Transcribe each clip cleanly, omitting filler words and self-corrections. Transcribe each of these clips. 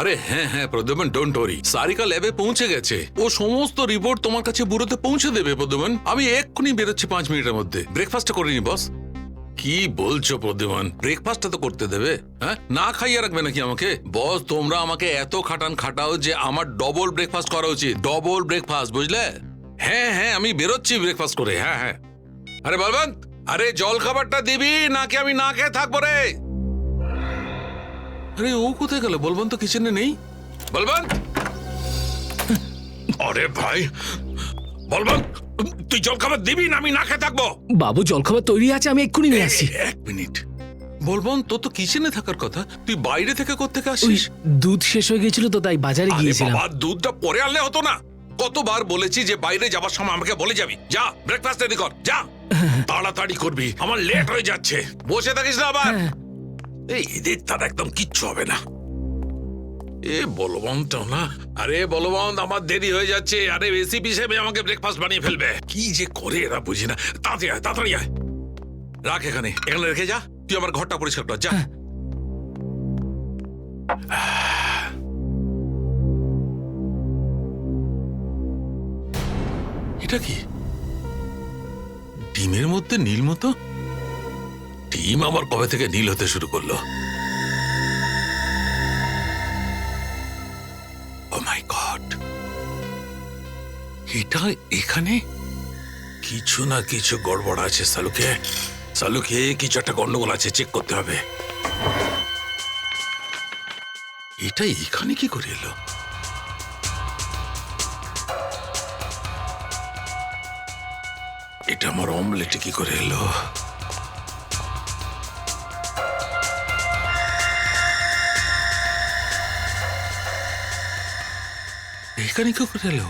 আরে হ্যাঁ হ্যাঁ প্রদ্যুমন, ডোন্ট ওয়ারি, সারিকা ল্যাবে পৌঁছে গেছে। ও সমস্ত রিপোর্ট তোমার কাছে বুড়োতে পৌঁছে দেবে প্রদ্যুমন। আমি এক্ষুনি বেরোচ্ছি 5 মিনিটের মধ্যে। ব্রেকফাস্টটা করে নি বস। কি বলছো প্রদ্যুমন, ব্রেকফাস্টটা তো করতে দেবে? হ্যাঁ, না খাইয়ে রাখবে নাকি আমাকে? বস তোমরা আমাকে এত খাটাও যে আমার ডবল ব্রেকফাস্ট করা উচিত, ডবল ব্রেকফাস্ট, বুঝলে? হ্যাঁ হ্যাঁ, আমি বেরোচ্ছি ব্রেকফাস্ট করে। হ্যাঁ হ্যাঁ। আরে বলবন্ত, আরে জল খাবারটা দিবি নাকি আমি না খেয়ে থাকবো রে? আরে ও কোথায় গেল? বলবন্ত তো কিচেনে নেই। বলবন্ত, আরে ভাই বলবন্ত, তুই জল খাবার দিবি না আমি না খেয়ে থাকবো? বাবু জলখাবার তৈরি আছে, আমি এক্ষুনি নিয়ে আসছি। এক মিনিট বলবন্ত, তোর তো কিচেনে থাকার কথা, তুই বাইরে থেকে কোত্থেকে ওই আসিস? দুধ শেষ হয়ে গেছিল তো তাই বাজারে আরে গিয়েছিলাম। বাবা, দুধটা পরে আনলে হতো না? কতবার বলেছি যে বাইরে যাবার সময় আমাকে বলে যাবি। যা ব্রেকফাস্ট রেডি কর, যা তাড়াতাড়ি করবি, আমার লেট হয়ে যাচ্ছে। বসে থাকিস না আবার। হ্যাঁ। এই এদের তার একদম কিচ্ছু হবে না। এ বলবন্ত না, আরে বলবন্ত আমার দেরি হয়ে যাচ্ছে। আরে এসি হিসেবে আমাকে ব্রেকফাস্ট বানিয়ে ফেলবে। কি যে করে এরা বুঝি না। তাড়াতাড়ি আয়, তাড়াতাড়ি আয়। রাখ এখানে, এখানে রেখে যা। তুই আমার ঘরটা পরিষ্কার কর, যা। এটা কি? ডিমের মধ্যে নীল মতো? ডিম আবার কবে থেকে নীল হতে শুরু করলো? ও মাই গড, এটা এখানে কিছু না কিছু গড়বড় আছে। সালুকে কিছু একটা গন্ডগোল আছে, চেক করতে হবে। এটা এখানে কি করে এলো? এটা আমার অমলেটে কি করে এলো? এখানে কি করে এলো?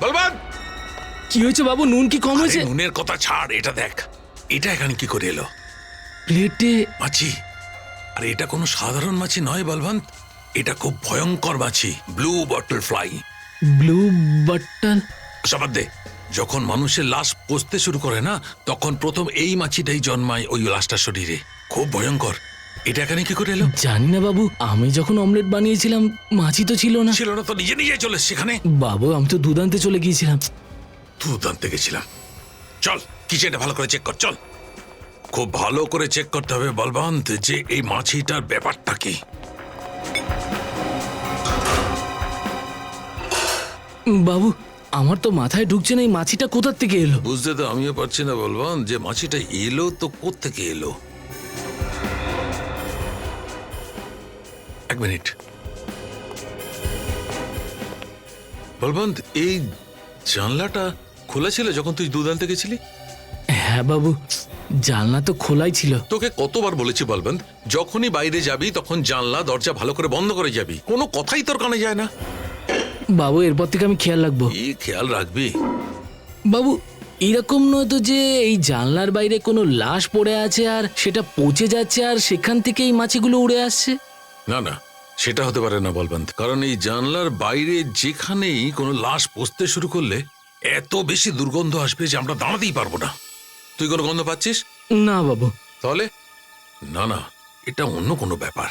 বলবান, কি হয়েছে বাবু, নুন কি কম হয়েছে? নুনের কথা ছাড়, এটা দেখ। এটা এখানে কি করে এলো? প্লেটে মাছি। আরে এটা কোনো সাধারণ মাছি নয় বলবন্ত, এটা খুব ভয়ঙ্কর মাছি, blue bottle fly. Blue button? সবাদ দে, যখন মানুষের লাশ পচতে শুরু করে না, তখন প্রথম এই মাছিটাই জন্মায় ওই লাশটার শরীরে। খুব ভয়ঙ্কর। এটা এখানে কি করে এলো? জানি না বাবু, আমি যখন অমলেট বানিয়েছিলাম মাছি তো ছিল না। ছিল না তো নিজে নিজে চলে সেখানে? বাবু আমি তো দুধ আনতে চলে গিয়েছিলাম। দুধ আনতে গেছিলাম? চল কিচেনটা ভালো করে চেক কর, চল। খুব ভালো করে চেক করতে হবে বলবন্ত যে এই মাছিটার ব্যাপারটা কি। বাবু আমার তো মাথায় ঢুকছে না এই মাছিটা কোথার থেকে এলো। বুঝতে তো আমিও পারছি না বলবন্ত যে মাছিটা এলো তো কোত্থেকে এলো। এক মিনিট বলবন্ত, এই জানলাটা খোলা ছিল যখন তুই দুধ আনতে গেছিলি? হ্যাঁ বাবু, জানলা তো খোলাই ছিল। তোকে কতবার বলেছি বলবন্ত, যখনই বাইরে যাবি তখন জানলা দরজা ভালো করে বন্ধ করে যাবি। কোনো কথাই তোর কানে যায় না। বাবু এরপর থেকে আমি খেয়াল রাখবো। কি খেয়াল রাখবি? বাবু এরকম নয় তো যে এই জানলার বাইরে কোনো লাশ পড়ে আছে আর সেটা পচে যাচ্ছে আর সেখান থেকে এই মাছিগুলো উড়ে আসছে? না না, সেটা হতে পারে না বলবন্ত, কারণ এই জানলার বাইরে যেখানেই কোনো লাশ পচতে শুরু করলে এত বেশি দুর্গন্ধ আসবে যে আমরা দাঁড়াতেই পারবো না। তুই কোনো গন্ধ পাচ্ছিস? না বাবু। তাহলে না না, এটা অন্য কোনো ব্যাপার।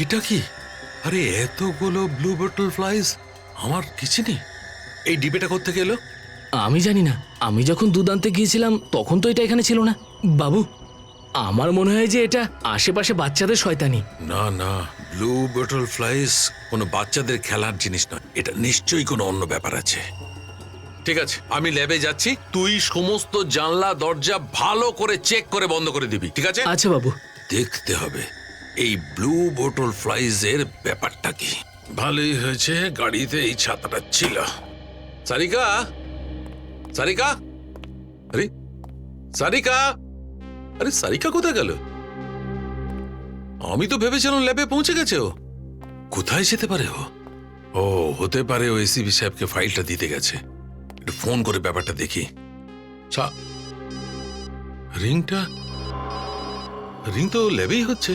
এটা কি? আরে এতগুলো ব্লু বটল ফ্লাইজ আমার কিচেনে! এই ডিবেটা কোত্থেকে এলো? আমি জানি না, আমি যখন দুধ আনতে গিয়েছিলাম তখন তো এটা এখানে ছিল না। বাবু আমার মনে হয় যে এটা আশেপাশে বাচ্চাদের শয়তানি। না না, ব্লু বটল ফ্লাইজ কোনো বাচ্চাদের খেলার জিনিস নয়, এটা নিশ্চয়ই কোনো অন্য ব্যাপার আছে। ঠিক আছে, আমি ল্যাবে যাচ্ছি, তুই সমস্ত জানলা দরজা ভালো করে চেক করে বন্ধ করে দিবি, ঠিক আছে? আচ্ছা বাবু। দেখতে হবে এই ব্লু বটল ফ্লাইজের ব্যাপারটা কি। ভালোই হয়েছে গাড়িতে এই ছাতাটা ছিল। সারিকা, সারিকা, আরে সারিকা, আরে সারিকা কোথায় গেল? আমি তো ভেবেছিলাম ল্যাবে পৌঁছে গেছে ও। কোথায় যেতে পারে ও? ও হতে পারে ও এসিপি সাহেবকে ফাইলটা দিতে গেছে। একটু ফোন করে ব্যাপারটা দেখি। রিং তো ল্যাবেই হচ্ছে,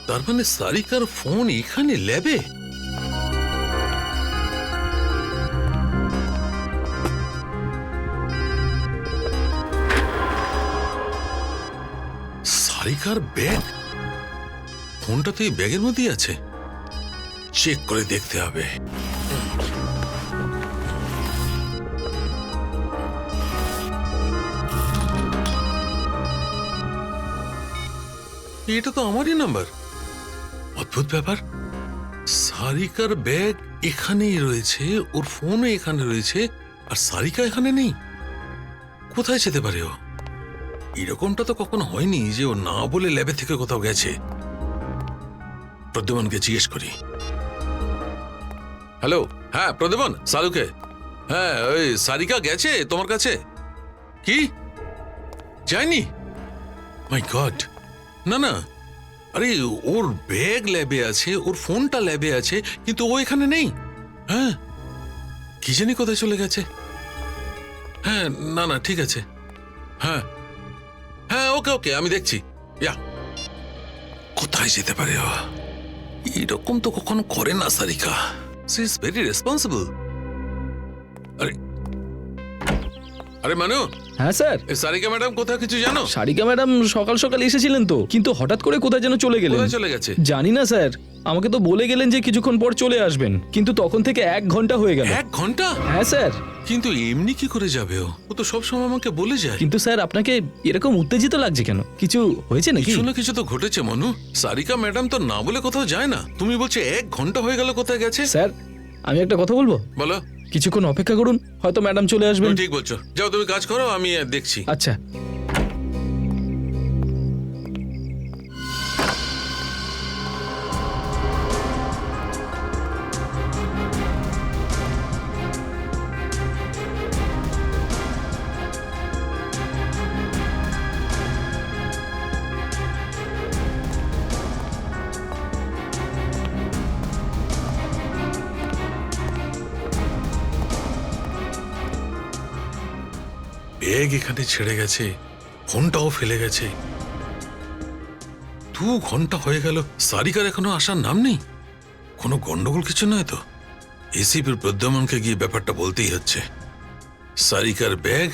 তার মানে সারিকার ফোন এখানে ল্যাবে। সারিকার ব্যাগ, ফোনটা তো এই ব্যাগের মধ্যেই আছে। চেক করে দেখতে হবে। এটা তো আমারই নাম্বার। অদ্ভুত ব্যাপার, সারিকার ব্যাগ এখানেই রয়েছে, ওর ফোনও এখানে রয়েছে, আর সারিকা এখানে নেই। কোথায় যেতে পারে ও? এরকমটা তো কখনো হয়নি যে ও না বলে ল্যাবে থেকে কোথাও গেছে। প্রদ্যুমনকে জিজ্ঞেস করি। হ্যালো, হ্যাঁ প্রদ্যুমন, সালুকে। হ্যাঁ, ওই সারিকা গেছে তোমার কাছে? কি যায়নি? মাই গড, না না, আরে ওর ব্যাগ ল্যাবে আছে, ওর ফোনটা ল্যাবে আছে, কিন্তু ও এখানে নেই। হ্যাঁ, কি জানি কোথায় চলে গেছে। হ্যাঁ, না না, ঠিক আছে। হ্যাঁ হ্যাঁ, ওকে ওকে, আমি দেখছি। ইয়া, কোথায় যেতে পারে ও? এরকম তো কখনো করে না Sarika. She is very responsible. আরে আরে মানু, হ্যাঁ স্যার, এই সারিকা ম্যাডাম কোথায় কিছু জানো? সারিকা ম্যাডাম সকাল সকাল এসেছিলেন তো, কিন্তু হঠাৎ করে কোথায় যেন চলে গেলেন। কোথায় চলে গেছে? জানি না স্যার, আমাকে তো বলে গেলেন যে কিছুক্ষণ পর চলে আসবেন, কিন্তু তখন থেকে 1 ঘন্টা হয়ে গেল। 1 ঘন্টা? হ্যাঁ স্যার। কিন্তু এমনি কি করে যাবে ও? ও তো সবসময় আমাকে বলে যায়। কিন্তু স্যার, আপনাকে এরকম উত্তেজিত লাগছে কেন? কিছু হয়েছে নাকি? কিছু না কিছু তো ঘটেছে মনু। সারিকা ম্যাডাম তো না বলে কোথাও যায় না। তুমি বলছো 1 ঘন্টা হয়ে গেল, কোথায় গেছে? স্যার, আমি একটা কথা বলবো? বলো। কিছুক্ষণ অপেক্ষা করুন, হয়তো ম্যাডাম চলে আসবেন। তুমি ঠিক বলছো, যাও তুমি কাজ করো, আমি দেখছি। আচ্ছা। ব্যাগ এখানে ছেড়ে গেছে, ফোনটাও ফেলে গেছে। 2 ঘন্টা হয়ে গেল, সারিকার এখনো আসার নাম নেই। কোনো গন্ডগোল কিছু নয় তো? এসিপির প্রদ্যুমনকে গিয়ে ব্যাপারটা বলতেই হচ্ছে। সারিকার ব্যাগ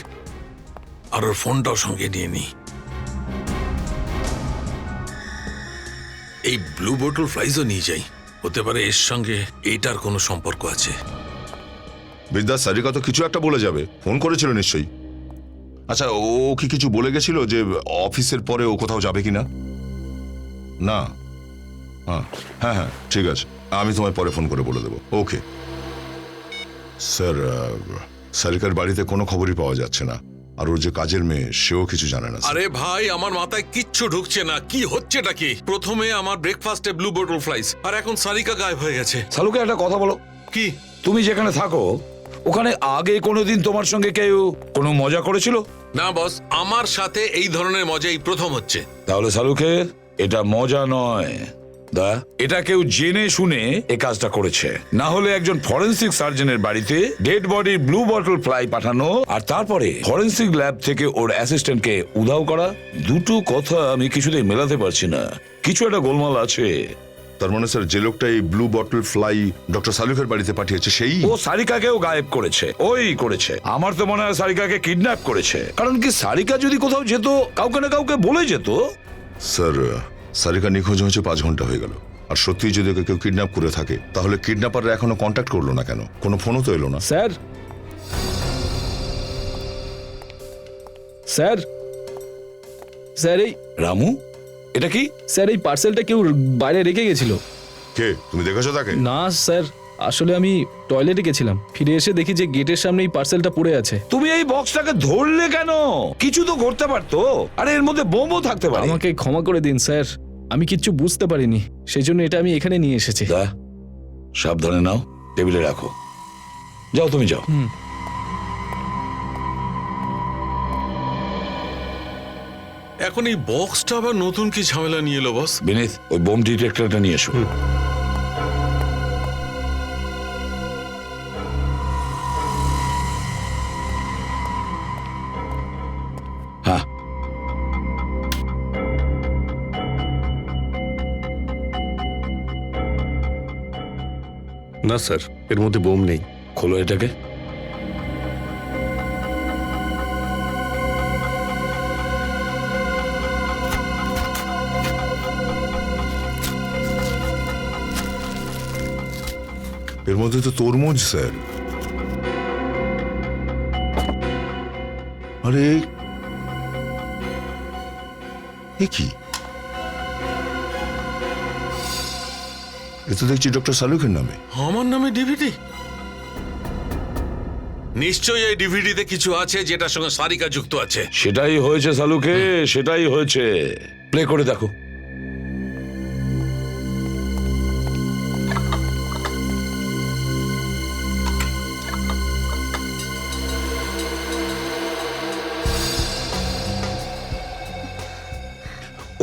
আর ওর ফোনটাও সঙ্গে নিয়ে নি। এই ব্লু বোটল ফ্লাইজও নিয়ে যাই, হতে পারে এর সঙ্গে এইটার কোনো সম্পর্ক আছে। বিদ্যা, সারিকা তো কিছু একটা বলে যাবে, ফোন করেছিল নিশ্চয়ই। আচ্ছা, ও কি কিছু বলে গেছিল যে অফিসের পরে ও কোথাও যাবে কিনা? না? হ্যাঁ হ্যাঁ হ্যাঁ, ঠিক আছে, আমি তোমায় পরে ফোন করে বলে দেবো। ওকে স্যার, সারিকার বাড়িতে কোনো খবরই পাওয়া যাচ্ছে না, আর ওর যে কাজের মেয়ে সেও কিছু জানে না। আরে ভাই, আমার মাথায় কিচ্ছু ঢুকছে না। কি হচ্ছেটা কি? প্রথমে আমার ব্রেকফাস্টে ব্লু বোটল ফ্লাইস, আর এখন সারিকা গায়েব হয়ে গেছে। সালুকে একটা কথা বলো, কি? তুমি যেখানে থাকো ওখানে আগে কোনোদিন তোমার সঙ্গে কেউ কোনো মজা করেছিল? না বস, আমার সাথে এই ধরনের মজা এই প্রথম হচ্ছে। তাহলে সালুকে, এটা মজা নয় দা, এটা কেউ জেনে শুনে এই কাজটা করেছে। না হলে একজন ফরেনসিক সার্জনের বাড়িতে ডেড বডির ব্লু বটল ফ্লাই পাঠানো, আর তারপরে ফরেনসিক ল্যাব থেকে ওর অ্যাসিস্ট্যান্টকে উধাও করা, দুটো কথা আমি কিছুতেই মেলাতে পারছি না। কিছু একটা গোলমাল আছে। তার মানে স্যার, যে লোকটা এই ব্লু বটল ফ্লাই ডক্টর সালুকের বাড়িতে পাঠিয়েছে সেই? ও সারিকাকেও গায়েব করেছে, ওই করেছে। আমার তো মনে হয় সারিকাকে কিডন্যাপ করেছে। কারণ কি, সারিকা যদি কোথাও যেত, কাউকে না কাউকে বলে যেত। স্যার, সারিকা নিখোঁজ হয়েছে 5 ঘন্টা হয়ে গেল, আর সত্যি যদি ওকে কেউ কিডন্যাপ করে থাকে, তাহলে কিডন্যাপাররা এখনো কন্ট্যাক্ট করলো না কেন? কোনো ফোনও তো এলো না। স্যার, স্যার, স্যার, এই রামু, এটা কি? স্যার, এই পার্সেলটা কেউ বাইরে রেখে গেছিল। কে? তুমি দেখেছো তাকে? না স্যার, আসলে আমি টয়লেটে গেছিলাম, ফিরে এসে দেখি যে গেটের সামনে এই পার্সেলটা পড়ে আছে। তুমি এই বক্সটাকে ধরলে কেন? কিছু তো করতে পারতো। আরে এর মধ্যে বোমও থাকতে পারে। আমাকে ক্ষমা করে দিন স্যার, আমি কিচ্ছু বুঝতে পারিনি, সেই জন্য এটা আমি এখানে নিয়ে এসেছি। দা, সাবধানে নাও, টেবিলে রাখো। যাও, তুমি যাও। এখন এই বক্সটা আবার নতুন কি ঝামেলা নিয়ে এলো বস? বিনীত, ওই বোম ডিটেক্টরটা নিয়ে এসো। হ্যাঁ, না স্যার, এর মধ্যে বোম নেই। খোলো এটাকে। মধ্যে তো তরমুজ স্যার। আরে এ কি? এ তো দেখছি ডক্টর সালুকের নামে। আমার নামে ডিভিডি? নিশ্চয়ই এই ডিভিডিতে কিছু আছে যেটার সঙ্গে সারিকা যুক্ত আছে। সেটাই হয়েছে সালুকে, সেটাই হয়েছে। প্লে করে দেখো।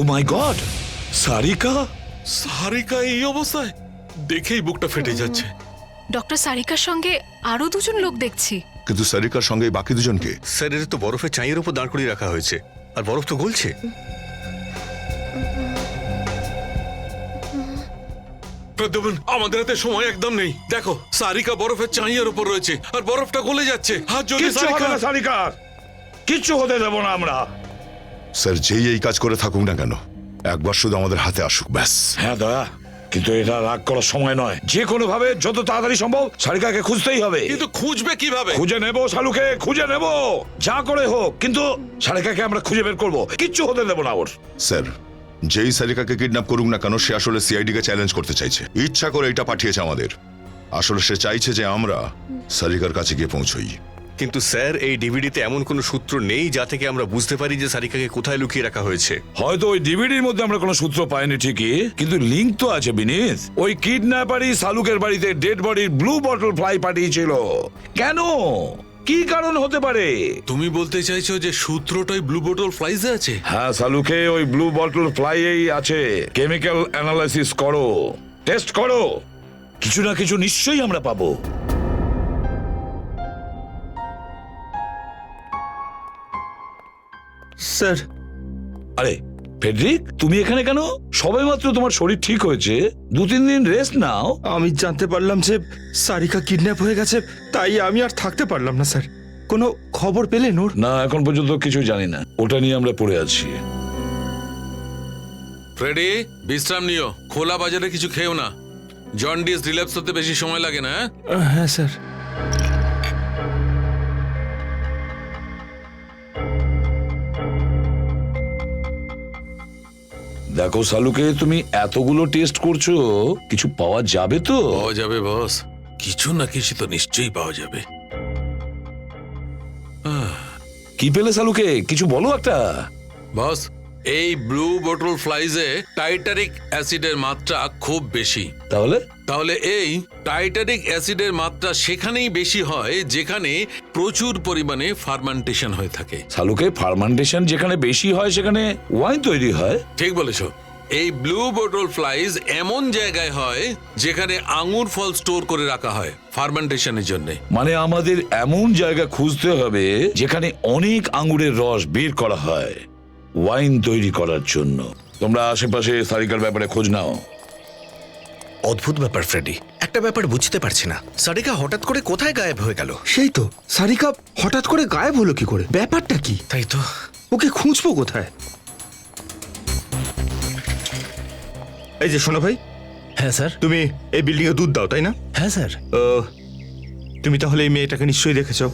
ও মাই গড, সারিকা! সারিকা এই অবস্থায় দেখেই বুকটা ফেটে যাচ্ছে। ডক্টর সারিকার সঙ্গে আরো দুজন লোক দেখছি। কিন্তু সারিকার সঙ্গে বাকি দুজনকে? স্যার, এর তো বরফের চাঁইয়ের উপর দাঁড় করিয়ে রাখা হয়েছে, আর বরফ তো গলছে। প্রদ্যুম্ন, আমাদের হাতে সময় একদম নেই। দেখো, সারিকা বরফের চাঁইয়ের উপর রয়েছে আর বরফটা গলে যাচ্ছে। আর যদি কিচ্ছু হবে না সারিকার, কিচ্ছু হতে দেব না আমরা। স্যার, যেই এই কাজ করে থাকুক না কেন, একবার শুধু আমাদের হাতে আসুক ব্যাস। হ্যাঁ দা, কিন্তু এটা রাগ করার সময় নয়। যে কোনো ভাবে যত তাড়াতাড়ি সম্ভব সারিকাকে খুঁজতেই হবে। কিন্তু খুঁজবে কিভাবে? খুঁজে নেব শালুকে, খুঁজে নেব, যা করে হোক। কিন্তু সারিকাকে আমরা খুঁজে বের করব, কিচ্ছু হতে দেব না ওর। স্যার, যেই সারিকাকে কিডন্যাপ করুক না কেন, সে আসলে সিআইডি কে চ্যালেঞ্জ করতে চাইছে। ইচ্ছা করে এটা পাঠিয়েছে আমাদের। আসলে সে চাইছে যে আমরা সারিকার কাছে গিয়ে পৌঁছই। কিন্তু স্যার, এই ডিভিডিতে এমন কোনো সূত্র নেই যা থেকে আমরা বুঝতে পারি যে সারিকাকে কোথায় লুকিয়ে রাখা হয়েছে। হয়তো ওই ডিভিডির মধ্যে আমরা কোনো সূত্র পাইনি ঠিকই, কিন্তু লিংক তো আছে বিনীত। ওই কিডন্যাপারই সালুকের বাড়িতে ডেড বডির ব্লু বটল ফ্লাই পাঠিয়েছিল। কেন? কি কারণ হতে পারে? তুমি বলতে চাইছো যে সূত্রটাই ব্লু বোটল ফ্লাইজে আছে? হ্যাঁ সালুকে, ওই ব্লু বটল ফ্লাইয়েই আছে। কেমিক্যাল অ্যানালাইসিস করো, টেস্ট করো, কিছু না কিছু নিশ্চয়ই আমরা পাবো। স্যার, আরে ফেডরিক, তুমি এখানে কেন? সবেমাত্র তোমার শরীর ঠিক হয়েছে, 2-3 দিন রেস্ট নাও। আমি জানতে পারলাম যে সারিকা কিডন্যাপ হয়ে গেছে, তাই আমি আর থাকতে পারলাম না স্যার। কোনো খবর পেলেন ওর? না, এখন পর্যন্ত কিছু জানি না, ওটা নিয়ে আমরা পড়ে আছি। ফ্রেডি, বিশ্রাম নিও, খোলা বাজারে কিছু খেও না। জন্ডিস রিল্যাপস হতে বেশি সময় লাগে না। হ্যাঁ স্যার। দেখো সালুকে, তুমি এতগুলো টেস্ট করছো, কিছু পাওয়া যাবে তো? পাওয়া যাবে বস, কিছু না কিছু তো নিশ্চয়ই পাওয়া যাবে। কি পেলে সালুকে, কিছু বলো একটা। বস, এই ব্লু বোটল ফ্লাইজে টাইটারিক অ্যাসিডের মাত্রা খুব বেশি। তাহলে এই টাইটারিক অ্যাসিডের মাত্রা সেখানেই বেশি হয় যেখানে প্রচুর পরিমাণে ফার্মেন্টেশন হয়ে থাকে। সালুকে, ফার্মেন্টেশন যেখানে বেশি হয় সেখানে ওয়াইন তৈরি হয়। ঠিক বলেছো। এই ব্লু বোটল ফ্লাইজ এমন জায়গায় হয় যেখানে আঙুর ফল স্টোর করে রাখা হয় ফার্মেন্টেশনের জন্য। মানে আমাদের এমন জায়গা খুঁজতে হবে যেখানে অনেক আঙুরের রস বের করা হয় ওয়াইন তৈরি করার জন্য। তোমরা আশেপাশে সারিকার ব্যাপারে খোঁজ নাও। অদ্ভুত ব্যাপার ফ্রেডি, একটা ব্যাপার বুঝতে পারছি না। সারিকা হঠাৎ করে কোথায় গায়েব হয়ে গেল? সেই তো, সারিকা হঠাৎ করে গায়েব হলো কি করে? ব্যাপারটা কি? তাই তো। ওকে খুঁজবো কোথায়? এই যে শোনো ভাই। হ্যাঁ স্যার। তুমি এই বিল্ডিং এ দুধ দাও, তাই না? হ্যাঁ স্যার। তুমি তাহলে এই মেয়েটাকে নিশ্চয়ই দেখেছো।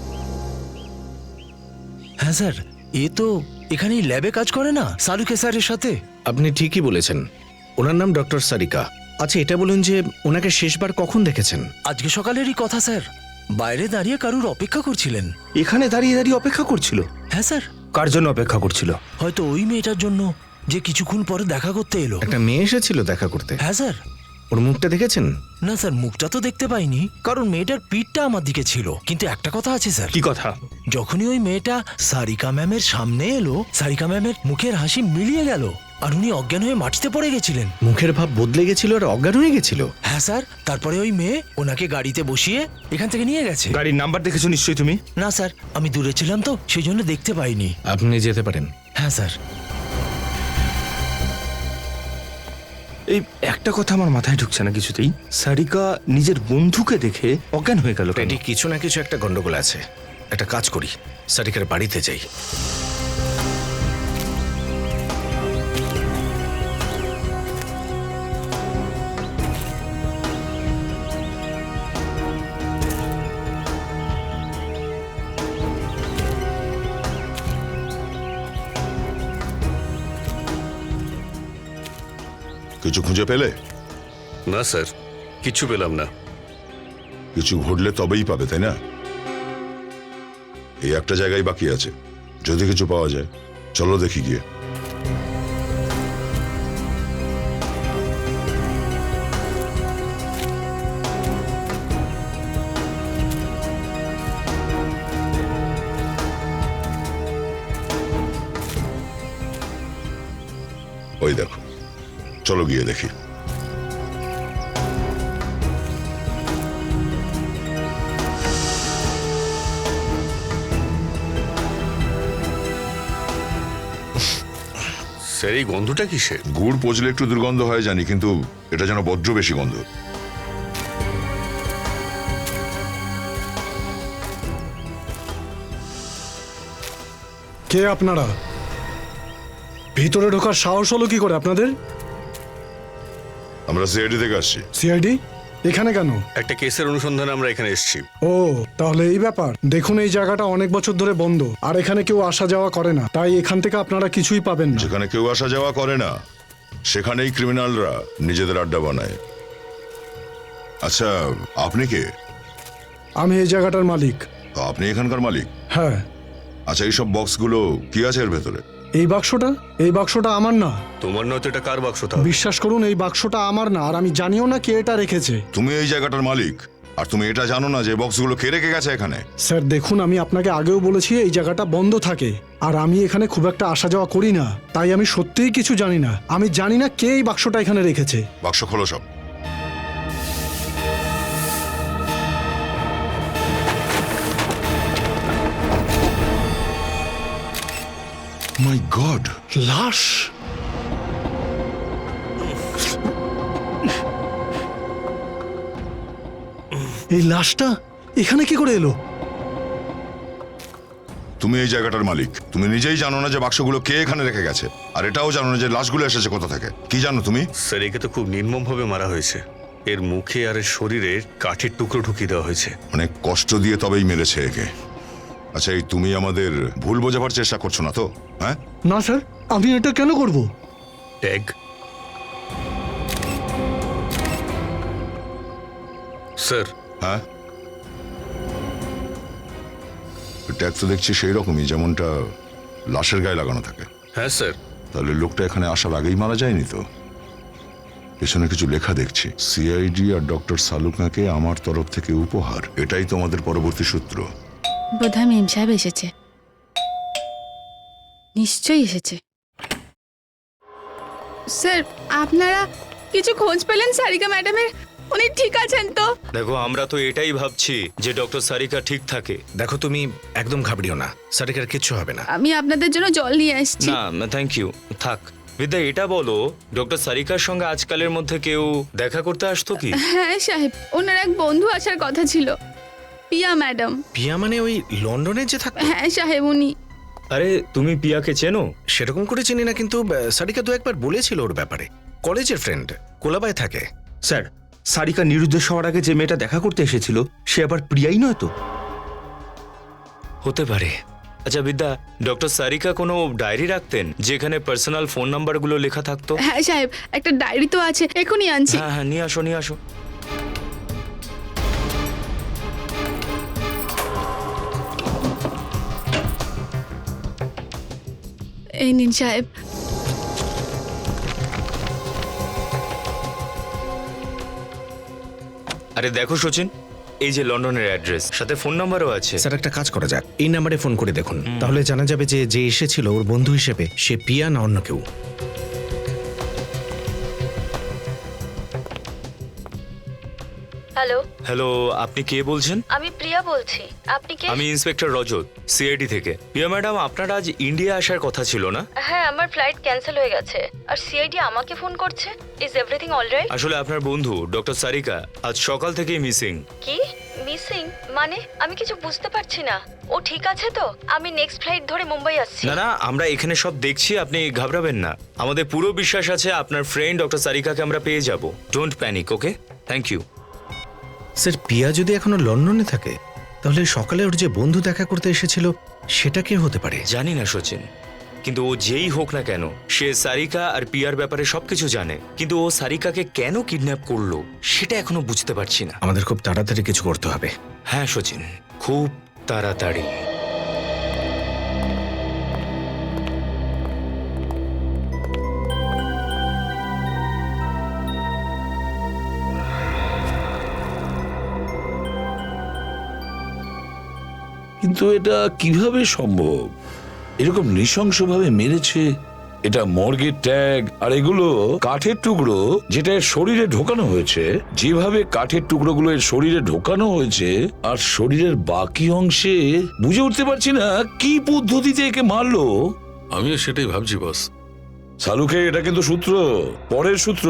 হ্যাঁ স্যার, এ তো এখানেই ল্যাবে কাজ করে না, সালুকে স্যারের সাথে। আপনি ঠিকই বলেছেন, ওনার নাম ডক্টর সারিকা। আচ্ছা, এটা বলুন যে ওনাকে শেষবার কখন দেখেছেন? আজকে সকালেরই কথা স্যার, বাইরে দাঁড়িয়ে কারুর অপেক্ষা করছিলেন। এখানে দাঁড়িয়ে দাঁড়িয়ে অপেক্ষা করছিল? হ্যাঁ স্যার। কার জন্য অপেক্ষা করছিল? হয়তো ওই মেয়েটার জন্য যে কিছুক্ষণ পরে দেখা করতে এলো। একটা মেয়ে এসেছিল দেখা করতে? হ্যাঁ স্যার। ওর মুখটা দেখেছেন? না স্যার, মুখটা তো দেখতে পাইনি, কারণ মেয়েটার পিঠটা আমার দিকে ছিল। কিন্তু একটা কথা আছে স্যার। কি কথা? যখনই ওই মেয়েটা সারিকা ম্যামের সামনে এলো, সারিকা ম্যামের মুখের হাসি মিলিয়ে গেল আর উনি অজ্ঞান হয়ে মাটিতে পড়ে গেছিলেন। মুখের ভাব বদলে গেছিল আর অজ্ঞান হয়ে গেছিল? হ্যাঁ স্যার। তারপরে ওই মেয়ে ওনাকে গাড়িতে বসিয়ে এখান থেকে নিয়ে গেছে। গাড়ির নাম্বার দেখেছো নিশ্চয়ই তুমি? না স্যার, আমি দূরে ছিলাম তো, সেই জন্য দেখতে পাইনি। আপনি যেতে পারেন। হ্যাঁ স্যার। এই একটা কথা আমার মাথায় ঢুকছে না কিছুতেই। সারিকা নিজের বন্ধুকে দেখে অজ্ঞান হয়ে গেল কেন? এটি কিছু না কিছু একটা গন্ডগোল আছে। একটা কাজ করি, সারিকার বাড়িতে যাই। কিছু খুঁজে পেলে? না স্যার, কিচ্ছু পেলাম না। কিছু ঘটলে তবেই পাবে, তাই না? এই একটা জায়গায় বাকি আছে, যদি কিছু পাওয়া যায় চলো দেখি গিয়ে। ওই দেখো, চলো গিয়ে দেখি। স্যার, এই গন্ধটা কিসের? গুড় পচলে একটু দুর্গন্ধ হয় জানি, কিন্তু এটা যেন বজ্র বেশি গন্ধ। কে আপনারা? ভিতরে ঢোকার সাহস হলো কি করে আপনাদের? আমরা সিআইডি থেকে আসছি। সিআইডি এখানে কেন? একটা কেসের অনুসন্ধানে আমরা এখানে এসেছি। ও, তাহলে এই ব্যাপার। দেখুন, এই জায়গাটা অনেক বছর ধরে বন্ধ, আর এখানে কেউ আসা যাওয়া করে না, তাই এখান থেকে আপনারা কিছুই পাবেন না। যেখানে কেউ আসা যাওয়া করে না সেখানেই ক্রিমিনালরা নিজেদের আড্ডা বানায়। আচ্ছা, আপনি কে? আমি এই জায়গাটার মালিক। আপনি এখানকার মালিক? হ্যাঁ। আচ্ছা, এইসব বক্সগুলো কি আছে এর ভেতরে? এই বাক্সটা আমার না। তোমার নয়তো এটা কার বাক্স? তাহলে বিশ্বাস করুন, এই বাক্সটা আমার না, আর আমি জানিও না কে এটা রেখেছে। তুমি এই জায়গাটার মালিক, আর তুমি এটা জানো না যে বক্সগুলো কে রেখে গেছে এখানে? স্যার দেখুন, আমি আপনাকে আগেও বলেছি এই জায়গাটা বন্ধ থাকে, আর আমি এখানে খুব একটা আসা যাওয়া করি না, তাই আমি সত্যিই কিছু জানি না। আমি জানি না কে এই বাক্সটা এখানে রেখেছে। বাক্স খোলো সব। মাই গড, লাশ! এই লাশটা এখানে কি করে এলো? তুমি এই জায়গাটার মালিক, তুমি নিজেই জানো না যে বাক্সগুলো কে এখানে রেখে গেছে, আর এটাও জানো না যে লাশগুলো এসেছে কোথা থেকে। কি জানো তুমি? স্যার, একে তো খুব নির্মমভাবে মারা হয়েছে। এর মুখে আর এর শরীরে কাঠের টুকরো ঢুকিয়ে দেওয়া হয়েছে। অনেক কষ্ট দিয়ে তবেই মেরেছে একে। আচ্ছা, এই তুমি আমাদের ভুল বোঝাবার চেষ্টা করছো না তো? হ্যাঁ না স্যার, আমি এটা কেন করব? ট্যাগ? স্যার, হ্যাঁ, ট্যাগ তো দেখছি সেই রকমই, যেমনটা লাশের গায়ে লাগানো থাকে। হ্যাঁ স্যার। তাহলে লোকটা এখানে আসার আগেই মারা যায়নি তো? পেছনে কিছু লেখা দেখছি, সিআইডি আর ডক্টর সালুকাকে আমার তরফ থেকে উপহার। এটাই তোমাদের পরবর্তী সূত্র। বোধহয় মেম সাহেব এসেছে, নিশ্চয়ই এসেছে। স্যার, আপনারা কিছু খোঁজ পেলেন সারিকা ম্যাডামের? উনি ঠিক আছেন তো? দেখো, আমরা তো এটাই ভাবছি যে ডক্টর সারিকা ঠিক থাকে। দেখো, তুমি একদম ঘাবড়িও না, সারিকার কিচ্ছু হবে না। আমি আপনাদের জন্য জল নিয়ে আসছি। না, থ্যাংক ইউ, থাক। বিদ্যা, এটা বলো, ডক্টর সারিকার সঙ্গে আজকালের মধ্যে কেউ দেখা করতে আসতো কি? হ্যাঁ সাহেব, ওনার এক বন্ধু আসার কথা ছিল, পিয়া ম্যাডাম। পিয়া মানে ওই লন্ডনে যে থাকতো? হ্যাঁ সাহেব, উনি। আরে, তুমি পিয়াকে চেনো? সেরকম করে চিনি না, কিন্তু সারিকা দু একবার বলেছিল ওর ব্যাপারে। কলেজের ফ্রেন্ড, কোলাবায় থাকে। স্যার, সারিকা নিরুদ্দেশ হওয়ার আগে যে মেয়েটা দেখা করতে এসেছিল সে আবার প্রিয়াই নয় তো? হতে পারে। আচ্ছা বিদ্যা, ডক্টর সারিকা কোনো ডায়েরি রাখতেন যেখানে পার্সোনাল ফোন নাম্বারগুলো লেখা থাকতো? হ্যাঁ সাহেব, একটা ডায়েরি তো আছে, এখনই আনছি। হ্যাঁ হ্যাঁ, নিয়ে আসো নিয়ে আসো। এই নিন সাহেব। আরে দেখো সচিন, এই যে লন্ডনের অ্যাড্রেস, সাথে ফোন নাম্বারও আছে। স্যার, একটা কাজ করা যাক, এই নাম্বারে ফোন করে দেখুন, তাহলে জানা যাবে যে যে এসেছিল ওর বন্ধু হিসেবে সে পিয়া না অন্য কেউ। হ্যালো। হ্যালো, আপনি কে বলছেন? আমি প্রিয়া বলছি, আপনি কে? আমি ইন্সপেক্টর রজত, সিআইডি থেকে। পিয়া ম্যাডাম, আপনার আজ ইন্ডিয়া আসার কথা ছিল না? হ্যাঁ, আমার ফ্লাইট ক্যান্সেল হয়ে গেছে, আর সিআইডি আমাকে ফোন করছে। Is everything alright? আসলে আপনার বন্ধু ডক্টর সারিকা আজ সকাল থেকেই মিসিং। কি মিসিং মানে? আমি কিছু বুঝতে পারছি না। ও ঠিক আছে তো? আমি নেক্সট ফ্লাইট ধরে মুম্বাই আসছি। না না, আমরা এখানে সব দেখছি, আপনি ঘাবড়াবেন না। আমাদের পুরো বিশ্বাস আছে আপনার ফ্রেন্ড ডক্টর সারিকাকে আমরা পেয়ে যাব। Don't panic, okay? Thank you. Sir, Pia যদি এখনো লন্ডনে থাকে, তাহলে সকালে ওর যে বন্ধু দেখা করতে এসেছিল সেটা কে হতে পারে? জানি না সচিন, কিন্তু ও যেই হোক না কেন সে সারিকা আর পিয়ার ব্যাপারে সবকিছু জানে, কিন্তু ও সারিকাকে কেন কিডন্যাপ করলো সেটা এখনো বুঝতে পারছি না। আমাদের খুব তাড়াতাড়ি কিছু করতে হবে। হ্যাঁ সচিন, খুব তাড়াতাড়ি। কিন্তু এটা কিভাবে সম্ভব? এরকম নৃশংসভাবে মেরেছে। এটা মর্গের ট্যাগ আর এগুলো কাঠের টুকরো যেটা এর শরীরে ঢোকানো হয়েছে। যেভাবে কাঠের টুকরোগুলো এর শরীরে ঢোকানো হয়েছে আর শরীরের বাকি অংশে বুঝে উঠতে পারছি না কি পদ্ধতিতে একে মারলো। আমিও সেটাই ভাবছি বস। সালুকে এটা কিন্তু সূত্র, পরের সূত্র।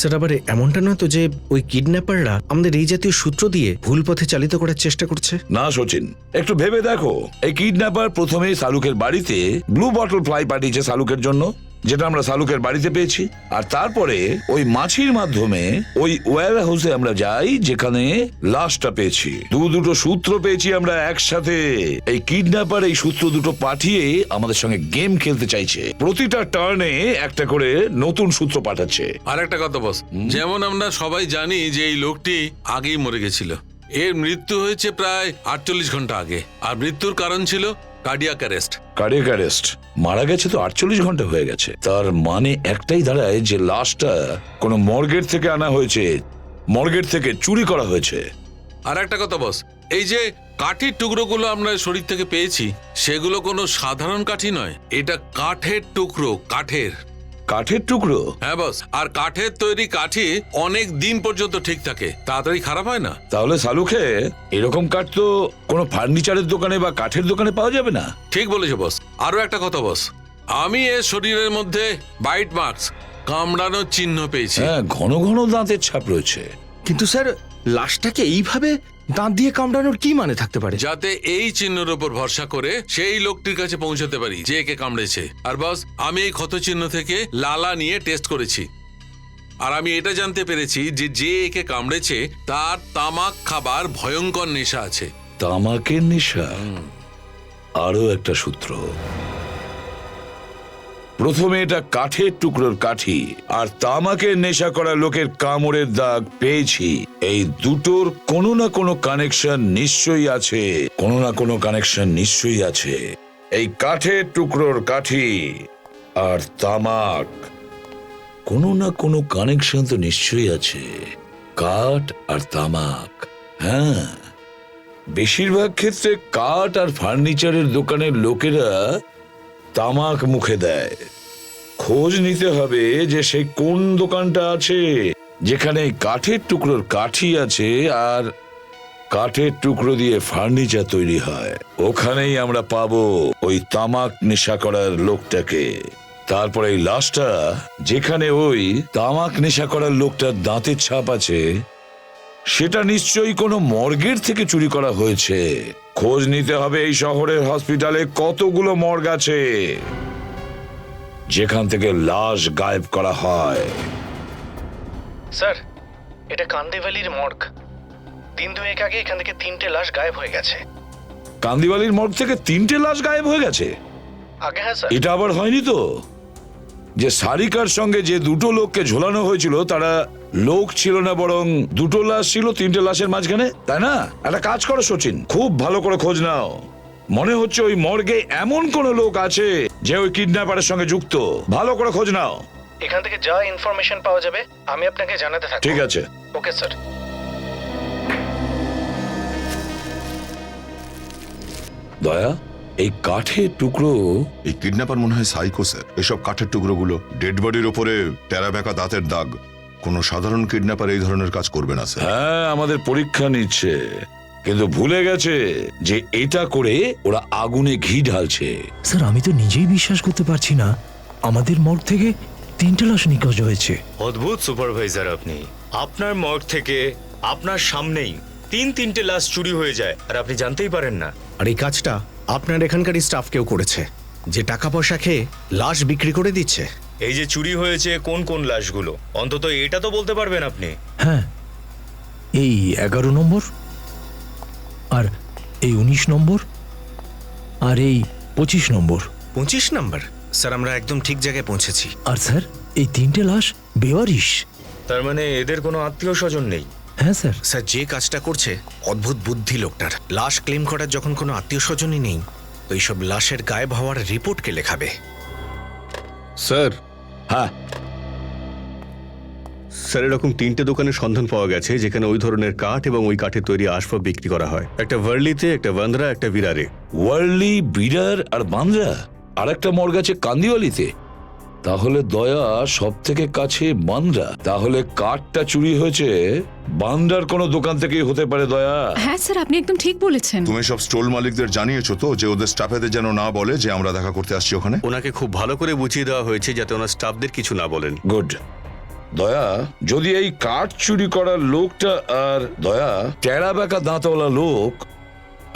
স্যার আবার এমনটা নয় তো যে ওই কিডন্যাপাররা আমাদের এই জাতীয় সূত্র দিয়ে ভুল পথে চালিত করার চেষ্টা করছে? না সচিন, একটু ভেবে দেখো। এই কিডন্যাপার প্রথমেই সালুকের বাড়িতে ব্লু বটল ফ্লাই পাঠিয়েছে সালুকের জন্য, যেটা আমরা সালুকের বাড়িতে পেয়েছি। আর তারপরে ওই মাছির মাধ্যমে ওই ওয়্যার হাউসে আমরা যাই যেখানে লাশটা পেয়েছি। দুটো সূত্র পেয়েছি আমরা একসাথে। এই কিডন্যাপার এই সূত্র দুটো পাঠিয়ে আমাদের সঙ্গে গেম খেলতে চাইছে। প্রতিটা টার্নে একটা করে নতুন সূত্র পাঠাচ্ছে। আর একটা কথা বস, যেমন আমরা সবাই জানি যে এই লোকটি আগেই মরে গেছিল। এর মৃত্যু হয়েছে প্রায় 48 ঘন্টা আগে, আর মৃত্যুর কারণ ছিল কার্ডিয়াক অ্যারেস্ট। Cardiac arrest? মারা গেছে তো 48 ঘন্টা হয়ে গেছে। তার মানে একটাই দাঁড়ায় যে লাশটা কোনো মর্গের থেকে আনা হয়েছে, মর্গের থেকে চুরি করা হয়েছে। আর একটা কথা বস, এই যে কাঠের টুকরোগুলো আমরা শরীর থেকে পেয়েছি সেগুলো কোনো সাধারণ কাঠি নয়, এটা কাঠের টুকরো। কাঠের কাঠের টুকরো? হ্যাঁ বস, আর কাঠের তৈরি কাঠি অনেক দিন পর্যন্ত ঠিক থাকে, তাড়াতাড়ি খারাপ হয় না। তাহলে সালুকে এরকম কাঠ তো কোনো ফার্নিচারের দোকানে বা কাঠের দোকানে পাওয়া যাবে না। ঠিক বলেছো বস। আরো একটা কথা বস, আমি এর শরীরের মধ্যে বাইট মার্কস, কামড়ানোর চিহ্ন পেয়েছি। হ্যাঁ, ঘন ঘন দাঁতের ছাপ রয়েছে। কিন্তু স্যার লাশটাকে এইভাবে দাঁত দিয়ে কামড়ানোর কি মানে থাকতে পারে? যাতে এই চিহ্নের উপর ভরসা করে সেই লোকটির কাছে পৌঁছাতে পারি যে একে কামড়েছে। আর বস, আমি এই ক্ষত চিহ্ন থেকে লালা নিয়ে টেস্ট করেছি, আর আমি এটা জানতে পেরেছি যে যে একে কামড়েছে তার তামাক খাবার ভয়ঙ্কর নেশা আছে। তামাকের নেশা? আরো একটা সূত্র। প্রথমে এটা কাঠের টুকরোর কাঠি, আর তামাকের নেশা করা লোকের কামড়ের দাগ পেয়েছি। এই দুটোর কোনো না কোনো কানেকশন নিশ্চয়ই আছে, কোনো না কোনো কানেকশন নিশ্চয়ই আছে। এই কাঠের টুকরোর কাঠি আর তামাক, কোনো না কোনো কানেকশন তো নিশ্চয়ই আছে। কাঠ আর তামাক। হ্যাঁ, বেশিরভাগ ক্ষেত্রে কাঠ আর ফার্নিচারের দোকানের লোকেরা তামাক মুখে দেয়। খোঁজ নিতে হবে যে সেই কোন দোকানটা আছে যেখানে কাঠের টুকরোর কাঠি আছে আর কাঠের টুকরো দিয়ে ফার্নিচার তৈরি হয়। ওখানেই আমরা পাবো ওই তামাক নেশা করার লোকটাকে। তারপরে এই লাশটা যেখানে ওই তামাক নেশা করার লোকটার দাঁতের ছাপ আছে সেটা নিশ্চয়ই কোনো মর্গের থেকে চুরি করা হয়েছে। খোঁজ নিতে হবে এই শহরের হসপিটালে কতগুলো মর্গ আছে যেখান থেকে লাশ গায়েব করা হয়। স্যার, এটা কান্দিভালির মর্গ। দিন দুয়েক আগে এখান থেকে 3টে লাশ গায়েব হয়ে গেছে। কান্দিওয়ালির মর্গ থেকে 3টে লাশ গায়েব হয়ে গেছে? আগে হ্যাঁ স্যার। এটা আবার হয়নি তো যে সারিকার সঙ্গে যে দুটো লোককে ঝোলানো হয়েছিল তারা লোক ছিল না, বরং দুটো লাশ ছিল 3টে লাশের মাঝখানে, তাই না? একটা কাজ করো সচিন, খুব ভালো করে খোঁজ নাও। মনে হচ্ছে ওই মর্গে এমন কোন লোক আছে যে ওই কিডন্যাপারের সঙ্গে যুক্ত। ভালো করে খোঁজ নাও। এখান থেকে যা ইনফরমেশন পাওয়া যাবে আমি আপনাকে জানাতে থাকবো। ঠিক আছে। Okay sir. দয়া, এই কাঠের টুকরো? এই কিডন্যাপার মনে হয় সাইকো স্যার। এসব কাঠের টুকরোগুলো, ডেড বডির ওপরে টেরা বেঁকা দাঁতের দাগ, কোনো সাধারণ কিডন্যাপার এই ধরনের কাজ করবে না স্যার। হ্যাঁ, আমাদের পরীক্ষা নিচ্ছে, কিন্তু ভুলে গেছে যে এটা করে ওরা আগুনে ঘি ঢালছে। স্যার, আমি তো নিজেই বিশ্বাস করতে পারছি না আমাদের মর্গ থেকে 3টে লাশ নিখোঁজ হয়েছে। অদ্ভুত সুপারভাইজার আপনি। আপনার মর্গ থেকে আপনার সামনেই 3টে লাশ চুরি হয়ে যায় আর আপনি জানতেই পারেন না। আর এই কাজটা আপনার এখানকার স্টাফ কেউ করেছে, যে টাকা পয়সা খেয়ে লাশ বিক্রি করে দিচ্ছে। এই যে চুরি হয়েছে কোন কোন লাশগুলো, অন্তত এটা তো বলতে পারবেন আপনি? হ্যাঁ, এই 11 নম্বর, আর এই 19 নম্বর, আর এই 25 নম্বর। 25 নাম্বার? স্যার আমরা একদম ঠিক জায়গায় পৌঁছেছি। আর স্যার এই 3টে লাশ বেওয়ারিশ। তার মানে এদের কোনো আত্মীয় স্বজন নেই? হ্যাঁ স্যার। স্যার যে কাজটা করছে অদ্ভুত বুদ্ধি লোকটার। লাশ ক্লেম করার যখন কোনো আত্মীয় স্বজনই নেই, তো এইসব লাশের গায়েব হওয়ার রিপোর্ট কে লেখাবে? স্যার, হ্যাঁ, স্যার এরকম 3টে দোকানের সন্ধান পাওয়া গেছে যেখানে ওই ধরনের কাঠ এবং ওই কাঠের তৈরি আসবাব বিক্রি করা হয়। একটা ভার্লিতে, একটা বান্দ্রা, একটা বিরারে। ওয়ার্লি, বিডার আর বান্দ্রা, আর একটা মর্গ আছে কান্দিওয়ালিতে। তাহলে দয়া সব থেকে কাছে বান্দ্রা। তাহলে কাঠটা চুরি হয়েছে বান্দ্রার কোনো দোকান থেকেই হতে পারে দয়া। হ্যাঁ স্যার, আপনি একদম ঠিক বলেছেন। তুমি সব স্টল মালিকদের জানিয়েছো তো যে ওদের স্টাফেদের যেন না বলে যে আমরা দেখা করতে আসছি ওখানে? ওনাকে খুব ভালো করে বুঝিয়ে দেওয়া হয়েছে যাতে ওনার স্টাফদের কিছু না বলেন। গুড। দয়া, যদি এই কাঠ চুরি করার লোকটা আর দয়া টেরা বেঁকা দাঁতওয়ালা লোক,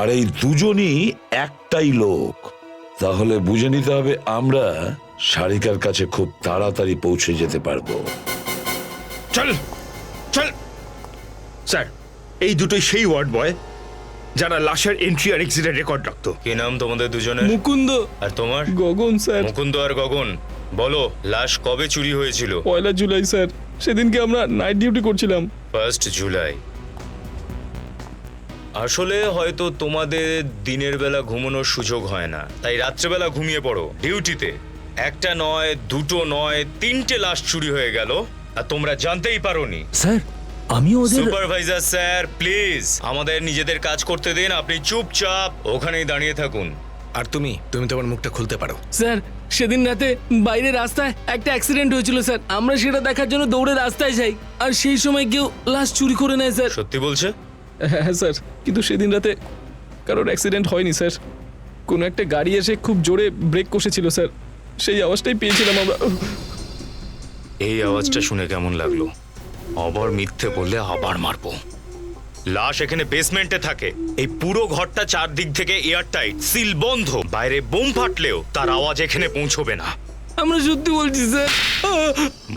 আর এই দুজনই একটাই লোক, তাহলে বুঝে নিতে হবে আমরা সারিকার কাছে খুব তাড়াতাড়ি পৌঁছে যেতে পারবো। চল চল। স্যার, এই দুটোই সেই ওয়ার্ড বয় যারা লাশের এন্ট্রি আর এক্সিটের রেকর্ড রাখতো। কি নাম তোমাদের দুজনের? মুকুন্দ। আর তোমার? গগন স্যার। মুকুন্দ আর গগন, বলো লাশ কবে চুরি হয়েছিল? 1 জুলাই স্যার। সেদিনকে আমরা নাইট ডিউটি করছিলাম। 1 জুলাই। আসলে হয়তো তোমাদের দিনের বেলা ঘুমানোর সুযোগ হয় না, তাই রাত্রেবেলা ঘুমিয়ে পড়ো ডিউটিতে। একটা নয়, দুটো নয়, 3টে লাশ চুরি হয়ে গেল আর তোমরা জানতেই পারোনি। স্যার আমি ওদের সুপারভাইজার স্যার, প্লিজ আমাদের নিজেদের কাজ করতে দিন। আপনি চুপচাপ ওখানেই দাঁড়িয়ে থাকুন। আর তুমি তোমার মুখটা খুলতে পারো। স্যার সেদিন রাতে বাইরে রাস্তায় একটা অ্যাক্সিডেন্ট হয়েছিল স্যার। আমরা সেটা দেখার জন্য দৌড়ে রাস্তায় যাই, আর সেই সময় কেউ লাশ চুরি করে নেয় স্যার। সত্যি বলছে? হ্যাঁ স্যার, কিন্তু সেদিন রাতে কারোর অ্যাক্সিডেন্ট হয়নি স্যার। কোনো একটা গাড়ি এসে খুব জোরে ব্রেক কষেছিল স্যার, সেই আওয়াজটাই পেয়েছিলাম আমরা। এই আওয়াজটা শুনে কেমন লাগলো? আবার মিথ্যে বললে আবার মারবো। লাশ এখানে বেসমেন্টে থাকে। এই পুরো ঘরটা চারদিক থেকে এয়ারটাইট, সিল বন্ধ। বাইরে বোম ফাটলেও তার আওয়াজ এখানে পৌঁছবে না। আমরা সত্যি বলছি স্যার।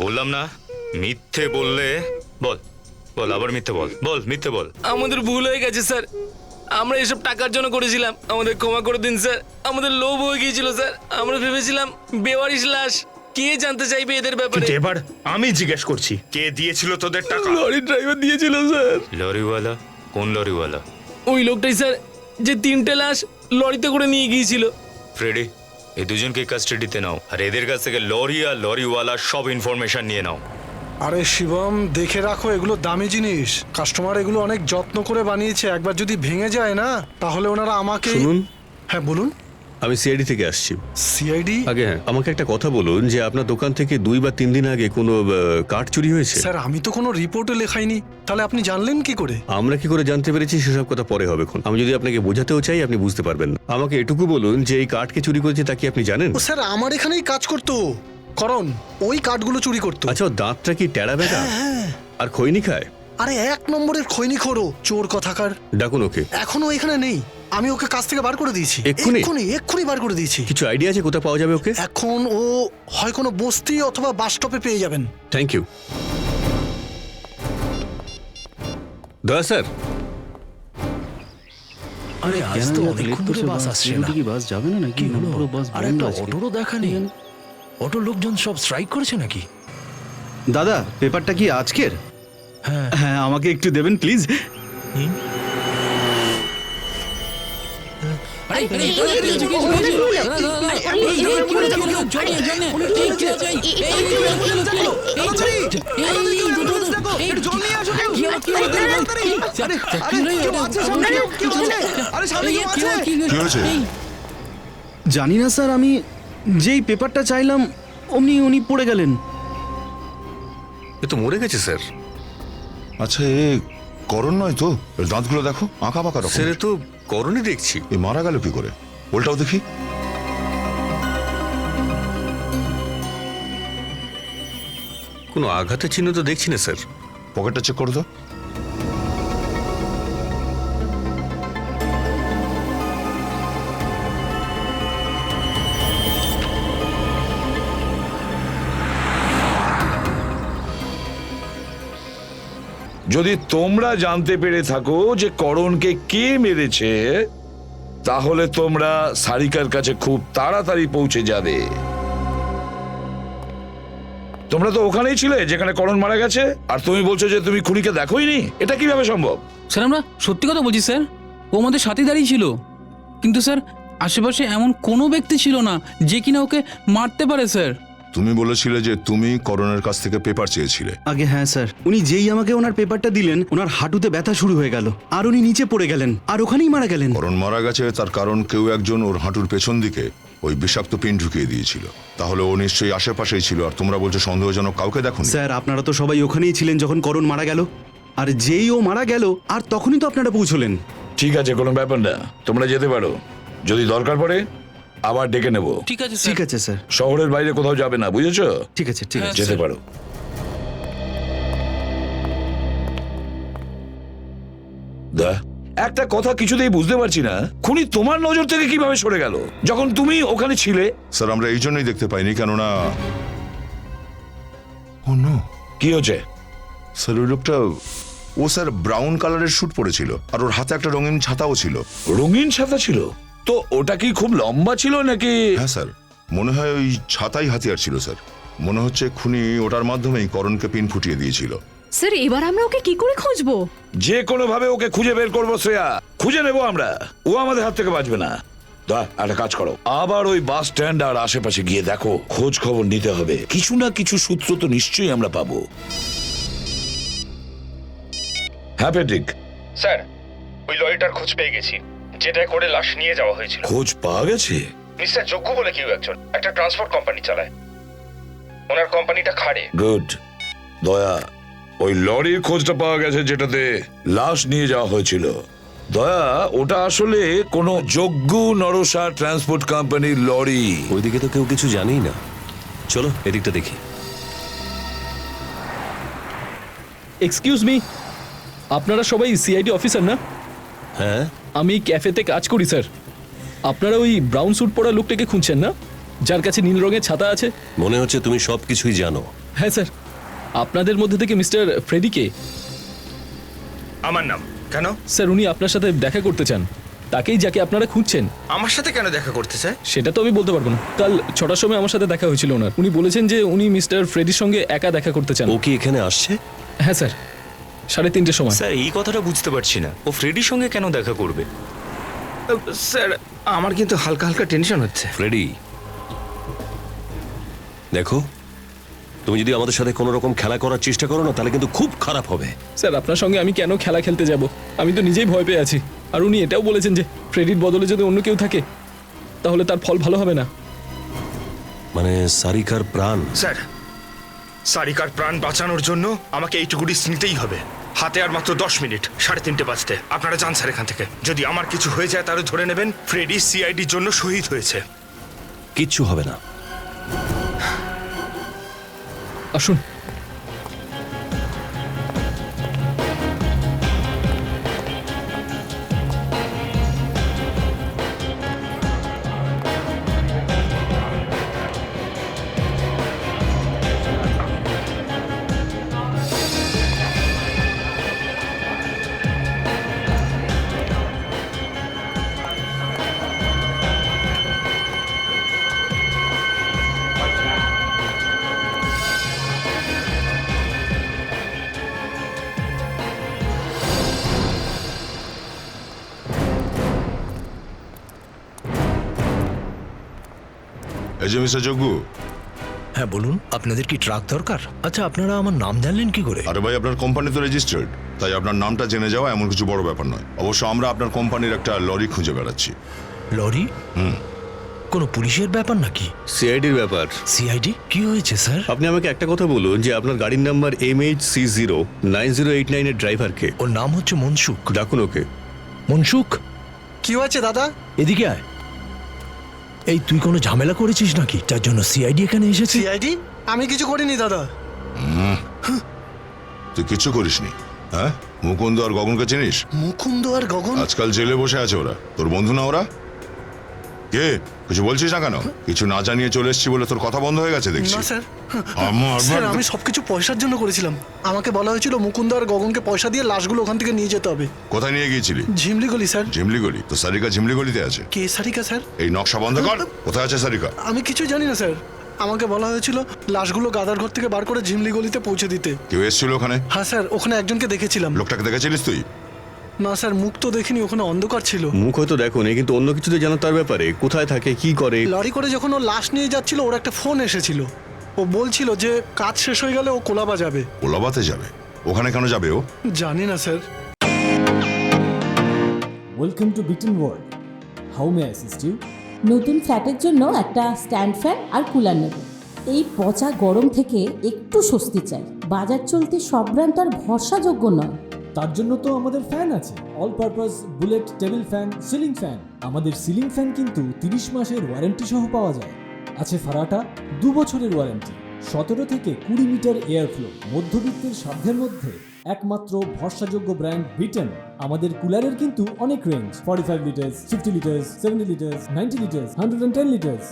বললাম না মিথ্যে বললে। বল বল, আবার মিথ্যে বল, বল মিথ্যে বল। আমাদের ভুল হয়ে গেছে স্যার, আমরা এসব টাকার জন্য করেছিলাম, আমাদের ক্ষমা করে দিন স্যার। আমাদের লোভ হয়ে গিয়েছিল স্যার, আমরা ভেবেছিলাম বেওয়ারিশ লাশ। কে জানতে চাইবে এদের ব্যাপারে? কিন্তু এবার আমি জিজ্ঞেস করছি, কে দিয়েছিল তোদের টাকা? লরি ড্রাইভার দিয়েছিল স্যার। লরিওয়ালা? কোন লরিওয়ালা? ওই লোকটাই স্যার, যে 3টে লাশ লরিতে করে নিয়ে গিয়েছিল। ফ্রেডি, এই দুজনকে কাস্টাডিতে নাও, আর এদের কাছ থেকে লরি আর লরিওয়ালা সব ইনফরমেশন নিয়ে নাও। আরে শিবম, দেখে রাখো, এগুলো দামি জিনিস। কাস্টমার এগুলো অনেক যত্ন করে বানিয়েছে। একবার যদি ভেঙে যায় না, তাহলে ওনারা আমাকে। শুনুন, হ্যাঁ বলুন। আমি সিআইডি থেকে আসছি। সিআইডি? আগে হ্যাঁ, আমাকে একটা কথা বলুন যে আপনার দোকান থেকে 2 বা 3 দিন আগে কোনো কাঠ চুরি হয়েছে? স্যার আমি তো কোনো রিপোর্টে লেখাইনি, তাহলে আপনি জানলেন কি করে? আমরা কি করে জানতে পেরেছি সেসব কথা পরে হবে। আমি যদি আপনাকে বোঝাতেও চাই আপনি বুঝতে পারবেন না। আমাকে এটুকু বলুন যে এই কাঠকে চুরি করেছে তা কি আপনি জানেন? ও স্যার, আমার এখানেই কাজ করতো করণ, ওই কাঠগুলো চুরি করতো। আচ্ছা, ওর দাঁতটা কি টেরা বেঁকা আর খৈনি খায়? আরে 1 নম্বরের খৈনি খোরো, চোর কথাকার। ডাকুন ওকে। এখনো এখানে নেই, আমি ওকে কাজ থেকে বার করে দিয়েছি। এক্ষুনি? এক্ষুনি বার করে দিয়েছি। কিছু আইডিয়া আছে কোথায় পাওয়া যাবে ওকে? এখন ও হয় কোনো বস্তি অথবা বাস স্টপে পেয়ে যাবেন। Thank you. দয়া স্যার। আরে আজ তো অনেকক্ষণ ধরে বাস আসছে না। কি বাস যাবে না নাকি? পুরো বাস আর একটা অটোরও দেখা নেই। অটোর লোকজন সব স্ট্রাইক করেছে নাকি? দাদা, পেপারটা কি আজকের? হ্যাঁ, আমাকে একটু দেবেন প্লিজ। জানি না স্যার, আমি যেই পেপারটা চাইলাম অমনি উনি পড়ে গেলেন। এ তো মরে গেছে স্যার। আচ্ছা, এ করণ নয় তো? এর দাঁতগুলো দেখো, আঁকা বাঁকা রকম। স্যার এ তো করণই দেখছি। এ মারা গেল কি করে? ওলটাও দেখি। কোনো আঘাতের চিহ্ন তো দেখছি না স্যার। পকেটটা চেক করো তো। যদি তোমরা জানতে পেরে থাকো যে করণকে কে মেরেছে, তাহলে তোমরা সারিকার কাছে খুব তাড়াতাড়ি পৌঁছে যাবে। তোমরা তো ওখানেই ছিলে যেখানে করণ মারা গেছে, আর তুমি বলছো যে তুমি খুনিকে দেখোইনি। এটা কিভাবে সম্ভব? স্যার আমরা সত্যি কথা বলছি স্যার, ও আমাদের সাথে দাঁড়িয়ে ছিল, কিন্তু স্যার আশেপাশে এমন কোনো ব্যক্তি ছিল না যে কিনা ওকে মারতে পারে স্যার। তুমি বলেছিলে যে তুমি করণের কাছ থেকে পেপার চেয়েছিলে। আগে হ্যাঁ স্যার, উনি যেই আমাকে ওনার পেপারটা দিলেন ওনার হাঁটুতে ব্যথা শুরু হয়ে গেল আর উনি নিচে পড়ে গেলেন আর ওখানেই মারা গেলেন। করণ মারা গেছে তার কারণ কেউ একজন ওর হাঁটুর পেছন দিকে ওই বিষাক্ত পিন ঢুকিয়ে দিয়েছিল। তাহলে ও নিশ্চয়ই আশেপাশেই ছিল, আর তোমরা বলছো সন্দেহজনক কাউকে দেখো। স্যার আপনারা তো সবাই ওখানেই ছিলেন যখন করণ মারা গেল, আর যেই ও মারা গেল আর তখনই তো আপনারা পৌঁছলেন। ঠিক আছে, কোনো ব্যাপার না, তোমরা যেতে পারো। যদি দরকার পড়ে আবার ডেকে নেব। ঠিক আছে ঠিক আছে স্যার। শহরের বাইরে কোথাও যাবে না, বুঝেছো? ঠিক আছে ঠিক আছে যেতে পারো। দা, একটা কথা কিছুতেই বুঝতে পারছি না, খুনি তোমার নজর থেকে কিভাবে সরে গেল যখন তুমি ওখানে ছিলে? স্যার আমরা এই জন্যই দেখতে পাইনি, কেননা ও নো, কি হচ্ছে? স্যার ওই লোকটা, ও স্যার ব্রাউন কালারের স্যুট পরেছিল আর ওর হাতে একটা রঙিন ছাতাও ছিল। রঙিন ছাতা ছিল? তো ওটা কি খুব লম্বা ছিল নাকি? হ্যাঁ স্যার, মনে হয় ওই ছাতাই হাতিয়ার ছিল স্যার। মনে হচ্ছে খুনি ওটার মাধ্যমেই করণকে পিন ফুটিয়ে দিয়েছিল। স্যার এবার আমরা ওকে কি করে খুঁজবো? যে কোনো ভাবে ওকে খুঁজে বের করবো শ্রেয়া, খুঁজে নেবো আমরা, ও আমাদের হাত থেকে বাঁচবে না। দা, একটা কাজ করো, আবার ওই বাস স্ট্যান্ড আর আশেপাশে গিয়ে দেখো, খোঁজ খবর নিতে হবে, কিছু না কিছু সূত্র তো নিশ্চয়ই আমরা পাবো। হ্যাঁ প্যাট্রিক। স্যার ওই লরিটার খোঁজ পেয়ে গেছি, যেটা করে লাশ নিয়ে যাওয়া হয়েছিল। খোঁজ পাওয়া গেছে? মিস্টার যোগ্য বলে কেউ একজন একটা ট্রান্সপোর্ট কোম্পানি চালায়, ওনার কোম্পানিটা খাড়ে। গুড। দয়া, ওই লরির খোঁজটা পাওয়া গেছে যেটাতে লাশ নিয়ে যাওয়া হয়েছিল। দয়া, ওটা আসলে কোনো যোগ্য নরসা ট্রান্সপোর্ট কোম্পানির লরি। ওইদিকে তো কেউ কিছু জানেই না, চলো এদিকটা দেখি। এক্সকিউজ মি, আপনারা সবাই সিআইডি অফিসার না? হ্যাঁ, আমি ক্যাফেতে কাজ করি স্যার। আপনারা ওই ব্রাউন স্যুট পরা লোকটাকে খুঁজছেন না, যার কাছে নীল রঙের ছাতা আছে? মনে হচ্ছে তুমি সব কিছুই জানো। হ্যাঁ স্যার, আপনাদের মধ্যে থেকে মিস্টার ফ্রেডিকে? আমার নাম কেন? স্যার উনি আপনার সাথে দেখা করতে চান, তাকেই যাকে আপনারা খুঁজছেন। আমার সাথে কেন দেখা করতে চায়? সেটা তো আমি বলতে পারবো না। কাল 6টার সময় আমার সাথে দেখা হয়েছিল ওনার। উনি বলেছেন যে উনি মিস্টার ফ্রেডির সঙ্গে একা দেখা করতে চান। ও কি এখানে আসছে? হ্যাঁ স্যার, 3:30 সময়। স্যার এই কথাটা বুঝতে পারছি না, ও ফ্রেডির সঙ্গে কেন দেখা করবে? স্যার আমার কিন্তু হালকা হালকা টেনশন হচ্ছে। ফ্রেডি, দেখো, তুমি যদি আমাদের সাথে কোনো রকম খেলা করার চেষ্টা করো না, তাহলে কিন্তু খুব খারাপ হবে। স্যার আপনার সঙ্গে আমি কেন খেলা খেলতে যাব? আমি তো নিজেই ভয় পেয়ে আছি। আর উনি এটাও বলেছেন যে ফ্রেডির বদলে যদি অন্য কেউ থাকে তাহলে তার ফল ভালো হবে না। মানে সারিকার প্রাণ? স্যার সারিকার প্রাণ বাঁচানোর জন্য আমাকে এইটুকু রিস্ক নিতেই হবে। হাতে আর মাত্র 10 মিনিট, 3:30 বাজতে। আপনারা যান স্যার এখান থেকে। যদি আমার কিছু হয়ে যায় তাহলে ধরে নেবেন ফ্রেডি সিআইডির জন্য শহীদ হয়েছে। কিচ্ছু হবে না। আসুন। এই যে মিস্টার যোগ্য। হ্যাঁ বলুন, আপনাদের কি ট্রাক দরকার? আচ্ছা, আপনারা আমার নাম জানলেন কি করে? আরে ভাই, আপনার কোম্পানি তো রেজিস্টার্ড, তাই আপনার নামটা জেনে যাওয়া এমন কিছু বড় ব্যাপার নয়। অবশ্য আমরা আপনার কোম্পানির একটা লরি খুঁজে বেড়াচ্ছি। লরি? কোনো পুলিশের ব্যাপার নাকি? সিআইডির ব্যাপার। সিআইডি? কি হয়েছে স্যার? আপনি আমাকে একটা কথা বলুন যে আপনার গাড়ির নাম্বার MHC09089 এর ড্রাইভারকে? ওর নাম হচ্ছে মনসুখ। ডাকুন ওকে। মনসুখ, কি হয়েছে দাদা? এদিকে আয়। এই তুই কোনো ঝামেলা করেছিস নাকি যার জন্য সিআইডি এখানে এসেছে? সিআইডি? আমি কিছু করিনি দাদা। তুই কিচ্ছু করিসনি? হ্যাঁ, মুকুন্দ আর গগনকে চিনিস? মুকুন্দ আর গগন? আজকাল জেলে বসে আছে ওরা। তোর বন্ধু না ওরা? কে কিছু বলছিস না কেন? কিছু না জানিয়ে চলে এসেছি বলে তোর কথা বন্ধ হয়ে গেছে দেখছি। না স্যার, আমার স্যার আমি সবকিছু পয়সার জন্য করেছিলাম। আমাকে বলা হয়েছিল মুকুন্দ আর গগনকে পয়সা দিয়ে লাশগুলো ওখান থেকে নিয়ে যেতে হবে। কোথায় নিয়ে গিয়েছিলি? ঝিমলিগলি স্যার। ঝিমলিগলি? তো সারিকা ঝিমলিগলিতে আছে। কে সারিকা স্যার? এই নকশা বন্ধ কর। কোথায় আছে সারিকা? আমি কিছু জানি না স্যার। আমাকে বলা হয়েছিল লাশগুলো গাদার ঘর থেকে বার করে ঝিমলিগলিতে পৌঁছে দিতে। কেউ এসেছিল ওখানে? হ্যাঁ স্যার, ওখানে একজনকে দেখেছিলাম। লোকটাকে দেখেছিলিস তুই? না স্যার, মুখ তো দেখিনি, ওখানে অন্ধকার ছিল। মুখ হয়তো দেখোনি, কিন্তু অন্য কিছুতে জানো তার ব্যাপারে, কোথায় থাকে, কি করে। লরি করে যখন ও লাশ নিয়ে যাচ্ছিল ওর একটা ফোন এসেছিল। ও বলছিল যে কাজ শেষ হয়ে গেলে ও কোলাবা যাবে। কোলাবাতে যাবে? ওখানে কেন যাবে ও? জানি না sir. Welcome to Beaton world. How may I assist you? নতুন ফ্ল্যাটের জন্য একটা স্ট্যান্ড ফ্যান আর কুলার নেব। এই পচা গরম থেকে একটু স্বস্তি চাই। বাজার চলতে সব ব্র্যান্ড আর ভরসাযোগ্য নয়। তার জন্য তো আমাদের ফ্যান আছে, all purpose bullet table fan, ceiling fan. আমাদের সিলিং ফ্যান কিন্তু 30 মাসের ওয়ারেন্টি সহ পাওয়া যায়। আছে ফারাটা 2 বছরের ওয়ারেন্টি, 17 থেকে 20 মিটার এয়ার ফ্লো, মধ্যবিত্তের সাধ্যের মধ্যে একমাত্র ভরসাযোগ্য ব্র্যান্ড বিটন। আমাদের কুলারের কিন্তু অনেক range, 45 litres, 50 litres, 70 litres, 90 litres, 110 litres.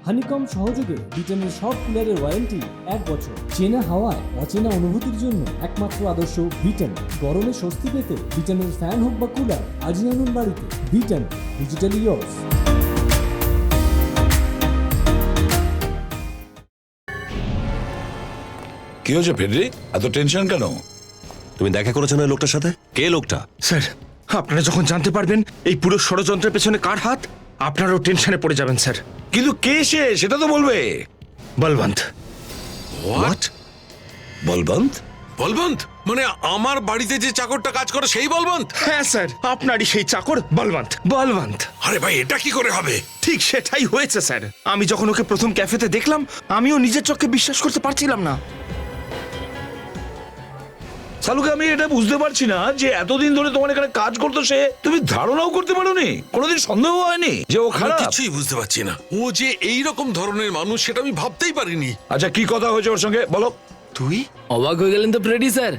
Honeycomb সহযোগে বিটনের সব কুলারের ওয়ারেন্টি 1 বছর। চেনা হাওয়ায় অচেনা অনুভূতির জন্য একমাত্র আদর্শ বিটন। গরমে স্বস্তি পেতে বিটনের ফ্যান হোক বা কুলার, আজই আনুন বাড়িতে। Vuitton, digitally years. কি হয়েছে ফেডরিক, এত টেনশন কেন? তুমি দেখা করেছো না লোকটার সাথে? কে লোকটা? স্যার, আপনারা যখন জানতে পারবেন এই পুরো ষড়যন্ত্রের পেছনে কার হাত, আপনারাও টেনশনে পড়ে যাবেন স্যার। কিন্তু কে সে সেটা তো বলবে। বলবন্ত। হোয়াট? বলবন্ত? বলবন্ত মানে আমার বাড়িতে যে চাকরটা কাজ করে সেই বলবন্ত? হ্যাঁ স্যার, আপনারই সেই চাকর বলবন্ত। বলবন্ত। আরে ভাই, এটা কি করে হবে? ঠিক সেটাই হয়েছে স্যার। আমি যখন ওকে প্রথম ক্যাফেতে দেখলাম আমিও নিজের চোখে বিশ্বাস করতে পারছিলাম না। সালুকে আমি এটা বুঝতে পারছি না যে এতদিন ধরে তোমার এখানে কাজ করতো সে, তুমি ধারণাও করতে পারোনি, কোনোদিন সন্দেহ হয়নি যে ও খারাপ? কিছুই বুঝতে পারছি না। ও যে এই রকম ধরনের মানুষ সেটা আমি ভাবতেই পারিনি। আচ্ছা, কি কথা হয়েছে ওর সঙ্গে বলো। তুই অবাক হয়ে গেলেন তো ফ্রেডি স্যার?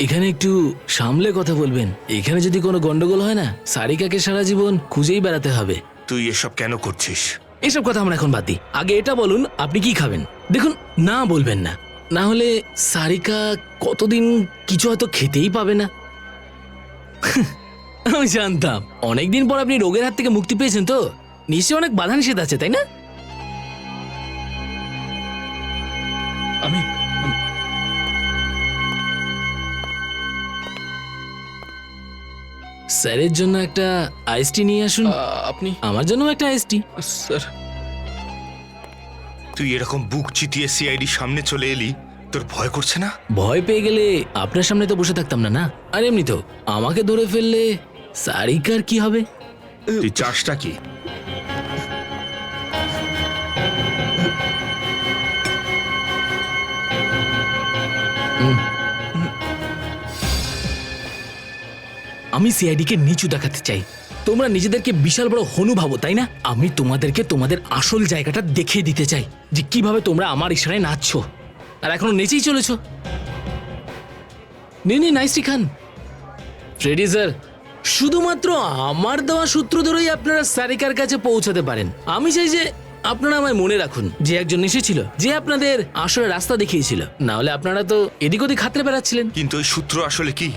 এখানে একটু সামলে কথা বলবেন। এখানে যদি কোনো গন্ডগোল হয় না, সারিকাকে সারা জীবন খুঁজেই বেড়াতে হবে। তুই এসব কেন করছিস? এসব কথা আমরা এখন বাদ দিই। আগে এটা বলুন, আপনি কি খাবেন? দেখুন, না বলবেন না, না হলে সারিকা কতদিন কিছু হয়তো খেতেই পাবে না। আমি জানতাম অনেকদিন পর আপনি রোগের হাত থেকে মুক্তি পেয়েছেন, তো নিশ্চয়ই অনেক বাধা নিষেধ আছে, তাই না? আমি স্যারের জন্য একটা আইসটি নিয়ে আসুন। আপনি? আমার জন্য একটা আইসটি। স্যার, তুই এরকম বুক চিতিয়ে সিআইডি সামনে চলে এলি, তোর ভয় করছে না? ভয় পেয়ে গেলে আপনার সামনে তো বসে থাকতাম না। না, আর এমনি তো আমাকে ধরে ফেললে সারিকার কি হবে? তুই চাষটা কি? আমি সিআইডি কে নিচু দেখাতে চাই। তোমরা নিজেদেরকে বিশাল বড় হনু ভাবো, তাই না? আমি তোমাদেরকে তোমাদের আসল জায়গাটা দেখিয়ে দিতে চাই, যে কিভাবে তোমরা আমার ইশারায় নাচছো আর এখনো নেচেই চলেছো। নিন আইসটি খান। ফ্রেডি স্যার, শুধুমাত্র আমার দেওয়া সূত্র ধরেই আপনারা সারিকার কাছে পৌঁছাতে পারেন। আমি চাই যে আপনারা আমায় মনে রাখুন যে একজন এসেছিল, যে আপনাদের আসলে রাস্তা দেখিয়েছিল। না হলে আপনারা তো এদিক ওদিক হাতড়ে বেড়াচ্ছিলেন। কিন্তু ওই সূত্র আসলে কি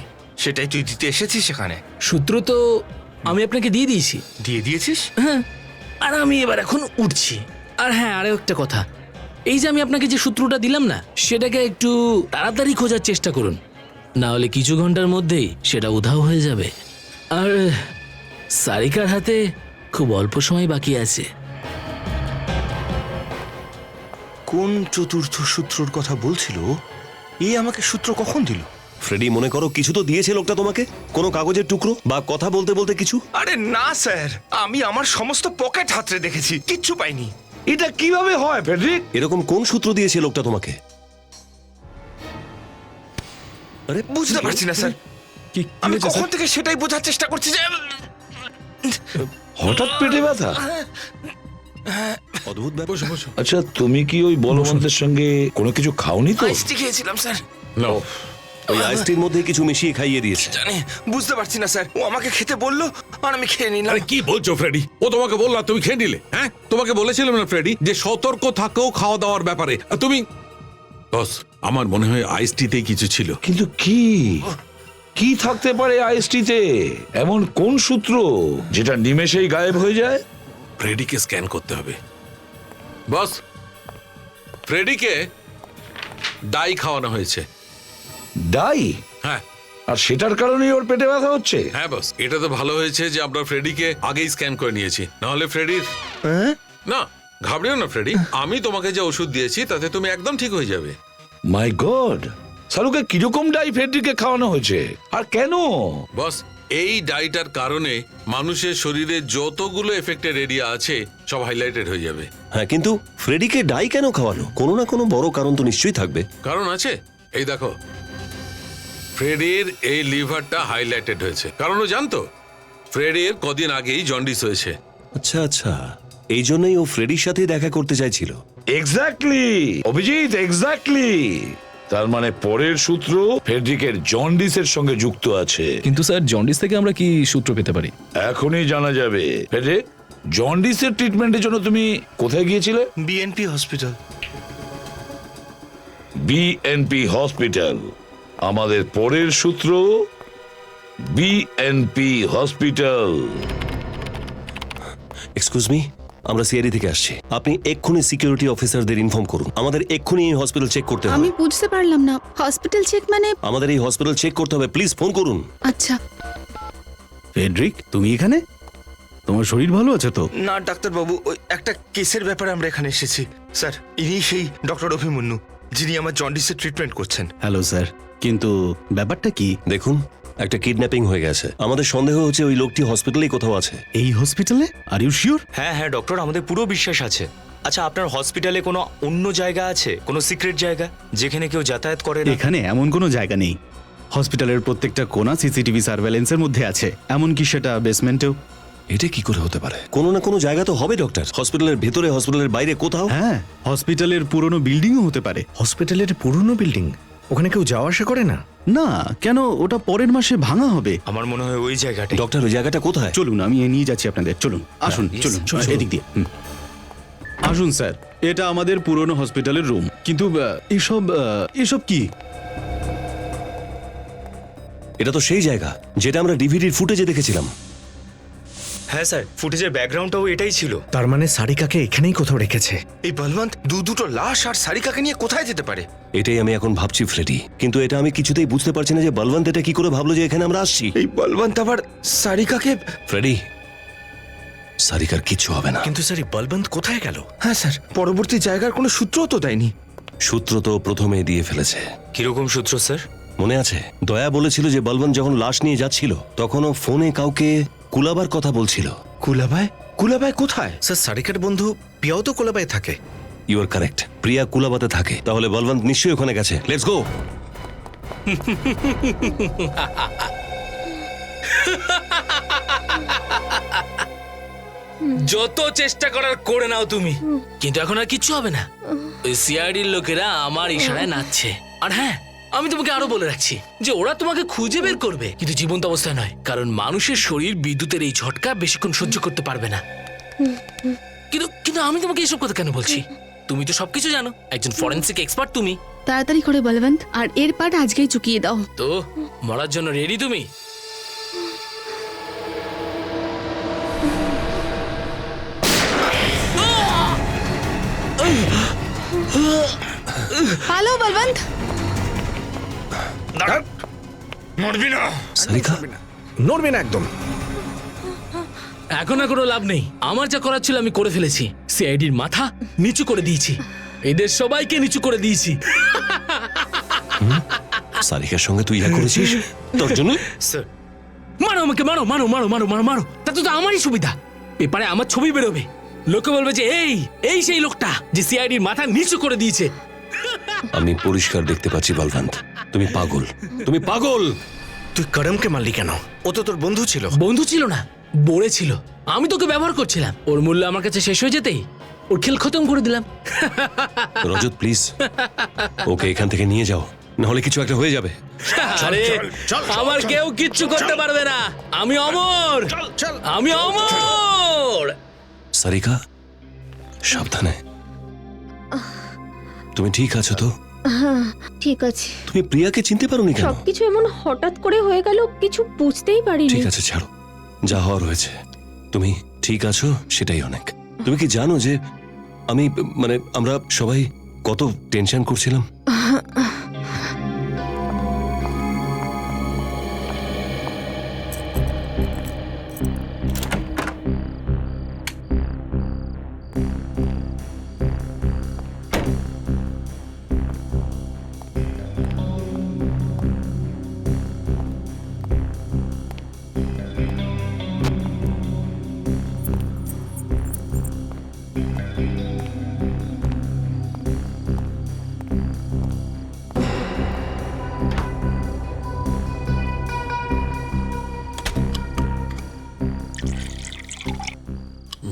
সেটাই তুই দিতে এসেছিস সেখানে? সূত্র তো আমি আপনাকে দিয়ে দিয়েছি। দিয়ে দিয়েছিস? হ্যাঁ, আর আমি এবার এখন উঠছি। আর হ্যাঁ, আরও একটা কথা, এই যে আমি আপনাকে যে সূত্রটা দিলাম না, সেটাকে একটু তাড়াতাড়ি খোঁজার চেষ্টা করুন, না হলে কিছু ঘন্টার মধ্যেই সেটা উধাও হয়ে যাবে। আর সারিকার হাতে খুব অল্প সময় বাকি আছে। কোন চতুর্থ সূত্রর কথা বলছিল? এই আমাকে সূত্র কখন দিল? ফ্রেডি, মনে করো কিছু তো দিয়েছে লোকটা তোমাকে, কোনো কাগজের টুকরো বা কথা বলতে বলতে কিছু? আরে না স্যার, আমি আমার সমস্ত পকেট হাতড়ে দেখেছি, কিচ্ছু পাইনি। এটা কিভাবে হয় ফেডরিক? এরকম কোন সূত্র দিয়েছে লোকটা তোমাকে? আরে বুঝতে পারছি না স্যার, আমি কখন থেকে সেটাই বোঝার চেষ্টা করছি যে হঠাৎ পেটে ব্যথা। অদ্ভুত ব্যাপার। আচ্ছা, তুমি কি ওই বলবন্তের সঙ্গে কোনো কিছু খাওনি তো? আইসটি খেয়েছিলাম স্যার। নাও, ওই আইসটির মধ্যে কিছু মিশিয়ে খাইয়ে দিয়েছে। জানি, বুঝতে পারছি না স্যার। ও আমাকে খেতে বললো আর আমি খেয়ে নিলাম। আরে কি বলছো ফ্রেডি? ও তোমাকে বললো আর তুমি খেয়ে নিলে? হ্যাঁ, তোমাকে বলেছিলাম না ফ্রেডি যে সতর্ক থাকো খাওয়া দাওয়ার ব্যাপারে, আর তুমি। বস, আমার মনে হয় আইস টিতেই কিছু ছিল। কিন্তু কি কি থাকতে পারে আইএসটিতে? এমন কোন সূত্র যেটা নিমেষেই গায়েব হয়ে যায়? ফ্রেডিকে স্ক্যান করতে হবে। বস, ফ্রেডিকে ডাই খাওয়ানো হয়েছে। ডাই? হ্যাঁ। আর সেটার কারণেই ওর পেটে ব্যথা হচ্ছে? হ্যাঁ বস, এটা তো ভালো হয়েছে যে আমরা ফ্রেডিকে আগেই স্ক্যান করে নিয়েছি, নাহলে ফ্রেডির। না, ঘাবড়িও না ফ্রেডি, আমি তোমাকে যে ওষুধ দিয়েছি তাতে তুমি একদম ঠিক হয়ে যাবে। মাই গড, সালুকে কিরকম ডাই ফ্রেডরিকে খাওয়ানো হয়েছে আর কেন? বস, এই ডাইটার কারণে মানুষের শরীরে যতগুলো এফেক্টেড এরিয়া আছে সব হাইলাইটেড হয়ে যাবে। হ্যাঁ, কিন্তু ফ্রেডিকে ডাই কেন খাওয়ানো? কোনো না কোনো বড় কারণ তো নিশ্চয়ই থাকবে। কারণ আছে, এই দেখো, ফ্রেডির এই লিভারটা হাইলাইটেড হয়েছে কারণ ও জানতো ফ্রেডির কদিন আগেই জন্ডিস হয়েছে। আচ্ছা আচ্ছা, এই জন্যই ও ফ্রেডির সাথে দেখা করতে চাইছিল। Exactly Abhijit, exactly. তার মানে পরের সূত্র ফ্রেডরিকের জন্ডিসের সঙ্গে যুক্ত আছে। কিন্তু স্যার, জন্ডিস থেকে আমরা কি সূত্র পেতে পারি? এখনই জানা যাবে। ফ্রেডরিক, জন্ডিসের ট্রিটমেন্টের জন্য তুমি কোথায় গিয়েছিলে? BNP hospital. BNP hospital. আমাদের পরের সূত্র বিএনপি হসপিটাল। এক্সকিউজ মি, আমরা সিআইডি থেকে আসছি। আপনি এক্ষুনি সিকিউরিটি অফিসারদের ইনফর্ম করুন। আমাদের এক্ষুনি এই হসপিটাল চেক করতে হবে। আমি বুঝতে পারলাম না, হসপিটাল চেক মানে? আমাদের এই হসপিটাল চেক করতে হবে, প্লিজ ফোন করুন। আচ্ছা। ফেডরিক, তুমি এখানে? তোমার শরীর ভালো আছে তো? না ডাক্তারবাবু, ওই একটা কেসের ব্যাপারে আমরা এখানে এসেছি। স্যার, ইনি সেই ডক্টর অভিমন্যু যিনি আমার জন্ডিসের ট্রিটমেন্ট করছেন। হ্যালো স্যার, কিন্তু ব্যাপারটা কি? দেখুন, একটা কিডন্যাপিং হয়ে গেছে। আমাদের সন্দেহ হচ্ছে ওই লোকটি হসপিটালেই কোথাও আছে। এই হসপিটালে? Are you sure? হ্যাঁ হ্যাঁ ডক্টর, আমাদের পুরো বিশ্বাস আছে। আচ্ছা, আপনার হসপিটালে কোনো অন্য জায়গা আছে, কোনো সিক্রেট জায়গা যেখানে কেউ যাতায়াত করে না? এখানে এমন কোনো জায়গা নেই। হসপিটালের প্রত্যেকটা কোণা সিসিটিভি সার্ভেলেন্সের মধ্যে আছে, এমনকি সেটা বেসমেন্টেও। এটা কি করে হতে পারে? কোনো না কোনো জায়গা তো হবে ডক্টর। হসপিটালের ভেতরে, হসপিটালের বাইরে, কোথাও। হ্যাঁ, হসপিটালের পুরনো বিল্ডিংও হতে পারে। হসপিটালের পুরনো বিল্ডিং, ওখানে কেউ যাওয়া আসা করে না? না, কেন? ওটা পরের মাসে ভাঙা হবে। আমার মনে হয় ওই জায়গাটা। ডক্টর, ওই জায়গাটা কোথায়? চলুন, আমি নিয়ে যাচ্ছি আপনাদের। চলুন, আসুন, চলুন এদিক দিয়ে। আসুন স্যার, এটা আমাদের পুরনো হসপিটালের রুম। কিন্তু এসব কি? এটা তো সেই জায়গা যেটা আমরা ডিভিডির ফুটেজে দেখেছিলাম। হ্যাঁ স্যার, ফুটেজের ব্যাকগ্রাউন্ডটাও এটাই ছিল। তার মানে সারিকাকে এখানেই কোথাও রেখেছে। এই বলবন্ত দুটো লাশ আর সারিকাকে নিয়ে কোথায় যেতে পারে? এটাই আমি এখন ভাবছি ফ্রেডি, কিন্তু এটা আমি কিছুতেই বুঝতে পারছি না যে বলবন্ত এটা কি করে ভাবলো যে এখানে আমরা আসছি। এই বলবন্ত আবার সারিকাকে। ফ্রেডি, সারিকার কিছু হবে না। কিন্তু স্যার, এই বলবন্ত কোথায় গেল? হ্যাঁ স্যার, পরবর্তী জায়গার কোনো সূত্রও তো দেয়নি। সূত্র তো প্রথমে দিয়ে ফেলেছে। কিরকম সূত্র স্যার? মনে আছে, দয়া বলেছিল যে বলবন্ত যখন লাশ নিয়ে যাচ্ছিল তখনও ফোনে কাউকে কুলাবার কথা বলছিল। কুলাবাই? কুলাবাই কোথায়? স্যার, সারিকার বন্ধু পিয়াও তো কোলাবাই থাকে। ইউ আর কারেক্ট, প্রিয়া কুলাবাতে থাকে। তাহলে বলবন্ত নিশ্চয়ই ওখানে গেছে। Let's go. যত চেষ্টা করার করে নাও তুমি, কিন্তু এখন আর কিচ্ছু হবে না। ওই সিআইডির লোকেরা আমার ইশারায় নাচছে। আর হ্যাঁ, আমি তোমাকে আরো বলে রাখছি যে ওরা তোমাকে খুঁজে বের করবে, কিন্তু জীবন্ত অবস্থায় নয়, কারণ মানুষের শরীর বিদ্যুতের এই ঝটকা বেশিক্ষণ সহ্য করতে পারবে না। কিন্তু আমি তোমাকে এসব কথা কেন বলছি? তুমি তো সবকিছু জানো, একজন ফরেনসিক এক্সপার্ট তুমি। তাড়াতাড়ি করে বলবন্ত, আর এর পার্ট আজকেই চুকিয়ে দাও। তো মরার জন্য রেডি তুমি? পালো বলবন্ত। মরবি না। সারিকা, নড়বে না একদম। এখন আর কোনো লাভ নেই, আমার যা করার ছিল আমি করে ফেলেছি। সিআইডির মাথা নিচু করে দিয়েছি, এদের সবাইকে নিচু করে দিয়েছি। সারিকার সঙ্গে তুই ইয়া করেছিস তোর জন্য? স্যার, মারো আমাকে, মারো মারো মারো মারো মারো মারো, তাতে তো আমারই সুবিধা। পেপারে আমার ছবি বেরোবে, লোকে বলবে যে এই সেই লোকটা যে সিআইডির মাথা নিচু করে দিয়েছে। আমি পরিষ্কার দেখতে পাচ্ছি বলবন্ত, তুমি পাগল, তুমি পাগল। তুই করমকে মারলি কেন? ও তো তোর বন্ধু ছিল। বন্ধু ছিল না, বড়ে ছিল। আমি তোকে ব্যবহার করছিলাম, ওর মূল্য আমার কাছে শেষ হয়ে যেতেই ওর খেল খতম করে দিলাম। রজত প্লিজ, ওকে এখান থেকে নিয়ে যাও। নাহলে কিছু একটা হয়ে যাবে। আরে আমার কেউ কিচ্ছু করতে পারবে না, আমি অমর, আমি অমর। সারিকা, সাবধানে। তুমি ঠিক আছো তো? হ্যাঁ ঠিক আছে। তুমি প্রিয়াকে চিনতে পারোনি কেন? সবকিছু এমন হঠাৎ করে হয়ে গেল, কিছু বুঝতেই পারিনি। ঠিক আছে, ছাড়ো, যা হওয়ার হয়েছে। তুমি ঠিক আছো সেটাই অনেক। তুমি কি জানো যে আমি মানে আমরা সবাই কত টেনশন করছিলাম?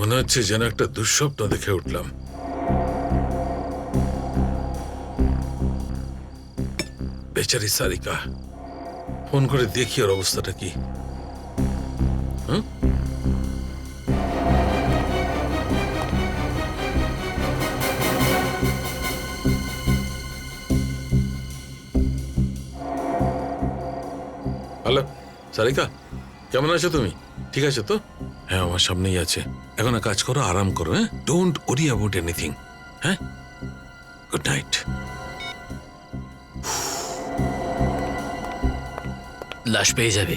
মনে হচ্ছে যেন একটা দুঃস্বপ্ন দেখে উঠলাম। বেচারি সারিকা, ফোন করে দেখি ওর অবস্থাটা কি। হ্যালো সারিকা, কেমন আছো তুমি? ঠিক আছে তো? হ্যাঁ, আমার সামনেই আছে। এখন এক কাজ করো, আরাম করো। হ্যাঁ, ডোন্ট ওরি অ্যাবাউট এনিথিং। হ্যাঁ, গুড নাইট। লাশ পেয়ে যাবে।